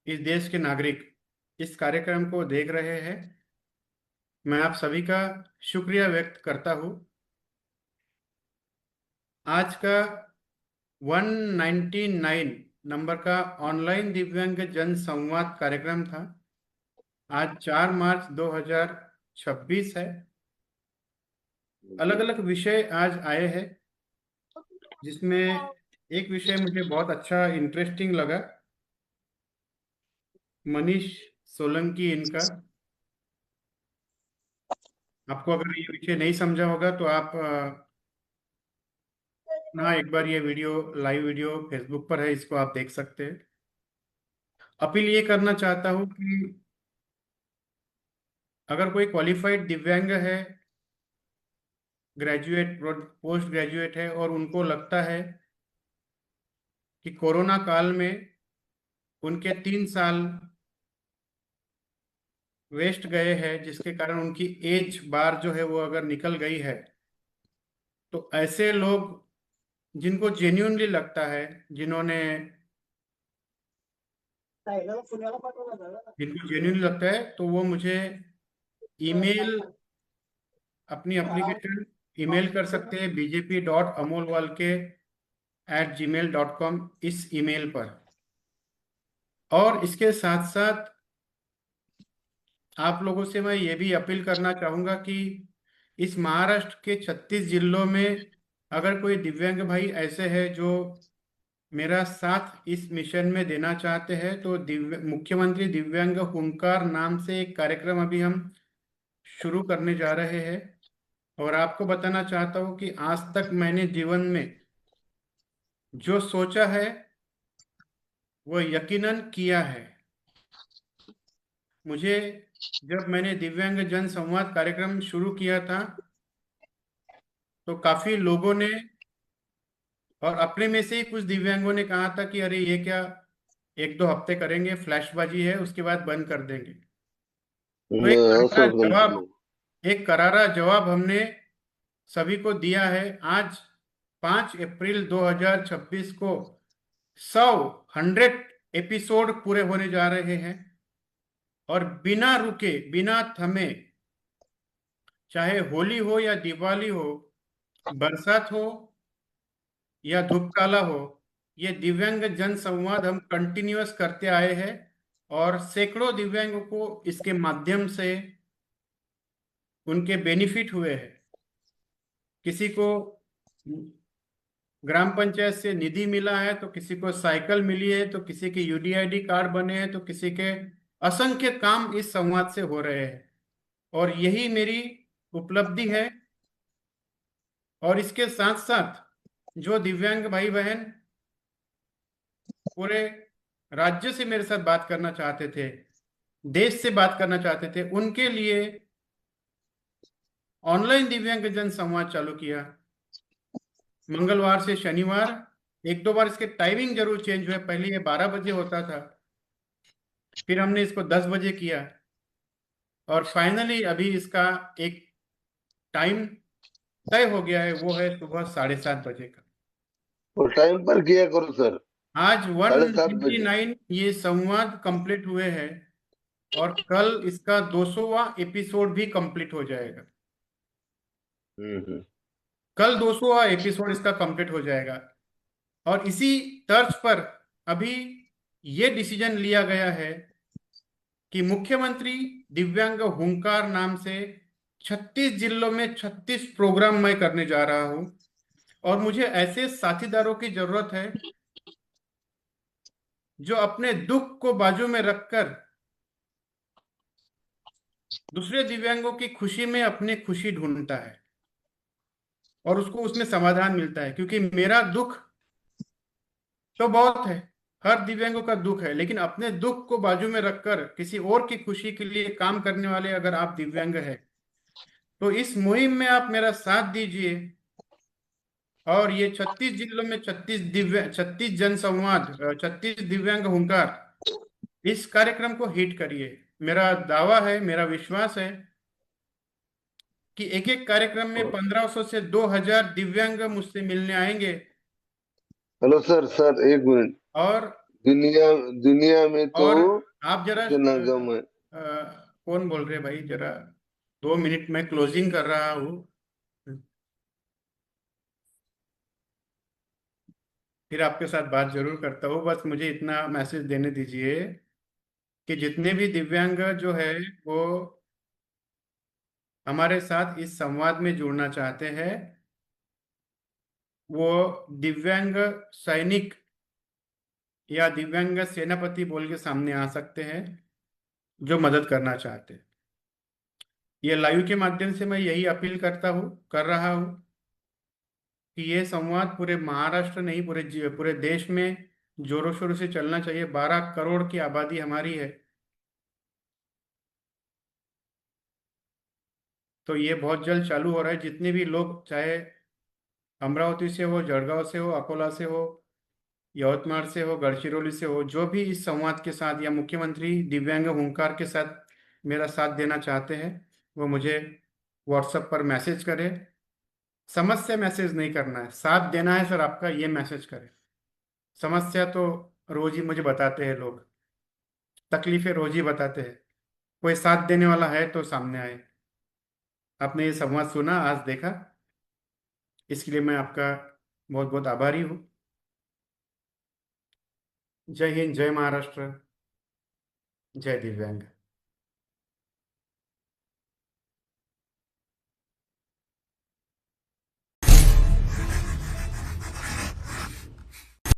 इस देश के नागरिक इस कार्यक्रम को देख रहे हैं, मैं आप सभी का शुक्रिया व्यक्त करता हूं। आज का 199 नंबर का ऑनलाइन दिव्यांग जन संवाद कार्यक्रम था। आज 4 मार्च 2026 है। अलग अलग विषय आज आए हैं, जिसमें एक विषय मुझे बहुत अच्छा इंटरेस्टिंग लगा, मनीष सोलंकी इनका। आपको अगर ये विषय नहीं समझा होगा तो आप ना एक बार ये वीडियो, लाइव वीडियो फेसबुक पर है, इसको आप देख सकते हैं। अपील ये करना चाहता हूँ कि अगर कोई क्वालिफाइड दिव्यांग है, ग्रेजुएट, पोस्ट ग्रेजुएट है, और उनको लगता है कि कोरोना काल में उनके 3 साल वेस्ट गए हैं, जिसके कारण उनकी एज बार जो है वो अगर निकल गई है, तो ऐसे लोग जिनको जेन्युइनली लगता है, जिनको जेन्युइनली लगता है, तो वो मुझे ईमेल, अपनी एप्लीकेशन ईमेल कर सकते हैं bjp.amolwalke@gmail.com इस ईमेल पर। और इसके साथ साथ आप लोगों से मैं ये भी अपील करना चाहूँगा कि इस महाराष्ट्र के 36 जिलों में अगर कोई दिव्यांग भाई ऐसे हैं जो मेरा साथ इस मिशन में देना चाहते हैं, तो मुख्यमंत्री दिव्यांग हुंकार नाम से एक कार्यक्रम अभी हम शुरू करने जा रहे हैं। और आपको बताना चाहता हूँ कि आज तक मैंने जीवन में जो सोचा है वो यकीनन किया है। मुझे जब मैंने दिव्यांग जन संवाद कार्यक्रम शुरू किया था, तो काफी लोगों ने और अपने में से ही कुछ दिव्यांगों ने कहा था कि अरे ये क्या, 1-2 हफ्ते करेंगे, फ्लैशबाजी है, उसके बाद बंद कर देंगे। तो एक करारा जवाब हमने सभी को दिया है। आज 5 अप्रैल 2026 को 100 एपिसोड पूरे होने जा रहे हैं, और बिना रुके, बिना थमे, चाहे होली हो या दिवाली हो, बरसात हो या धूप काला हो, ये दिव्यांग जन संवाद हम कंटिन्यूअस करते आए हैं, और सैकड़ों दिव्यांगों को इसके माध्यम से उनके बेनिफिट हुए हैं। किसी को ग्राम पंचायत से निधि मिला है, तो किसी को साइकिल मिली है, तो किसी के यूडीआईडी कार्ड बने हैं, तो किसी के असंख्य काम इस संवाद से हो रहे हैं, और यही मेरी उपलब्धि है। और इसके साथ साथ जो दिव्यांग भाई बहन पूरे राज्य से मेरे साथ बात करना चाहते थे, देश से बात करना चाहते थे, उनके लिए ऑनलाइन दिव्यांग जन संवाद चालू किया। मंगलवार से शनिवार, 1-2 बार इसके टाइमिंग जरूर चेंज हुए। पहले ये 12 बजे होता था, फिर हमने इसको 10 बजे किया, और फाइनली अभी इसका एक टाइम तय हो गया है, वो है सुबह 7:30 बजे का। और टाइम पर किया करो सर। आज 7:30 बजे 199 ये संवाद कंप्लीट हुए हैं, और कल इसका 200वां एपिसोड भी कंप्लीट हो जाएगा। कल 200वां एपिसोड इसका कंप्लीट हो जाएगा। और इसी तर्ज पर अभी ये डिसीजन लिया गया है कि मुख्यमंत्री दिव्यांग हुंकार नाम से 36 जिलों में 36 प्रोग्राम मैं करने जा रहा हूं, और मुझे ऐसे साथीदारों की जरूरत है जो अपने दुख को बाजू में रखकर दूसरे दिव्यांगों की खुशी में अपनी खुशी ढूंढता है, और उसको उसमें समाधान मिलता है। क्योंकि मेरा दुख तो बहुत है, हर दिव्यांगों का दुख है, लेकिन अपने दुख को बाजू में रखकर किसी और की खुशी के लिए काम करने वाले अगर आप दिव्यांग हैं, तो इस मुहिम में आप मेरा साथ दीजिए, और ये 36 जिलों में 36 जन संवाद, 36 दिव्यांग हुंकार, इस कार्यक्रम को हिट करिए। मेरा दावा है, मेरा विश्वास है कि एक एक कार्यक्रम में 1500 से 2000 दिव्यांग मुझसे मिलने आएंगे। हेलो सर, एक मिनट। और दुनिया में तो आप जरा नगम है। कौन बोल रहे भाई, जरा 2 मिनट में क्लोजिंग कर रहा हूँ, फिर आपके साथ बात जरूर करता हूँ। बस मुझे इतना मैसेज देने दीजिए कि जितने भी दिव्यांग जो है वो हमारे साथ इस संवाद में जुड़ना चाहते हैं, वो दिव्यांग सैनिक या दिव्यांग सेनापति बोल के सामने आ सकते हैं, जो मदद करना चाहते हैं। ये लाइव के माध्यम से मैं यही अपील कर रहा हूँ कि ये संवाद पूरे महाराष्ट्र नहीं, पूरे देश में जोरों शोरों से चलना चाहिए। 12 करोड़ की आबादी हमारी है, तो ये बहुत जल्द चालू हो रहा है। जितने भी लोग, चाहे अमरावती से हो, जळगाव से हो, अकोला से हो, यवतमाळ से हो, गढ़चिरौली से हो, जो भी इस संवाद के साथ या मुख्यमंत्री दिव्यांग हुंकार के साथ मेरा साथ देना चाहते हैं, वो मुझे व्हाट्सएप पर मैसेज करें। समस्या मैसेज नहीं करना है, साथ देना है सर आपका, ये मैसेज करें। समस्या तो रोज ही मुझे बताते हैं लोग, तकलीफें रोज ही बताते हैं। कोई साथ देने वाला है तो सामने आए। आपने ये संवाद सुना, आज देखा, इसके लिए मैं आपका बहुत बहुत आभारी हूँ। जय हिंद, जय महाराष्ट्र, जय दिव्यांग।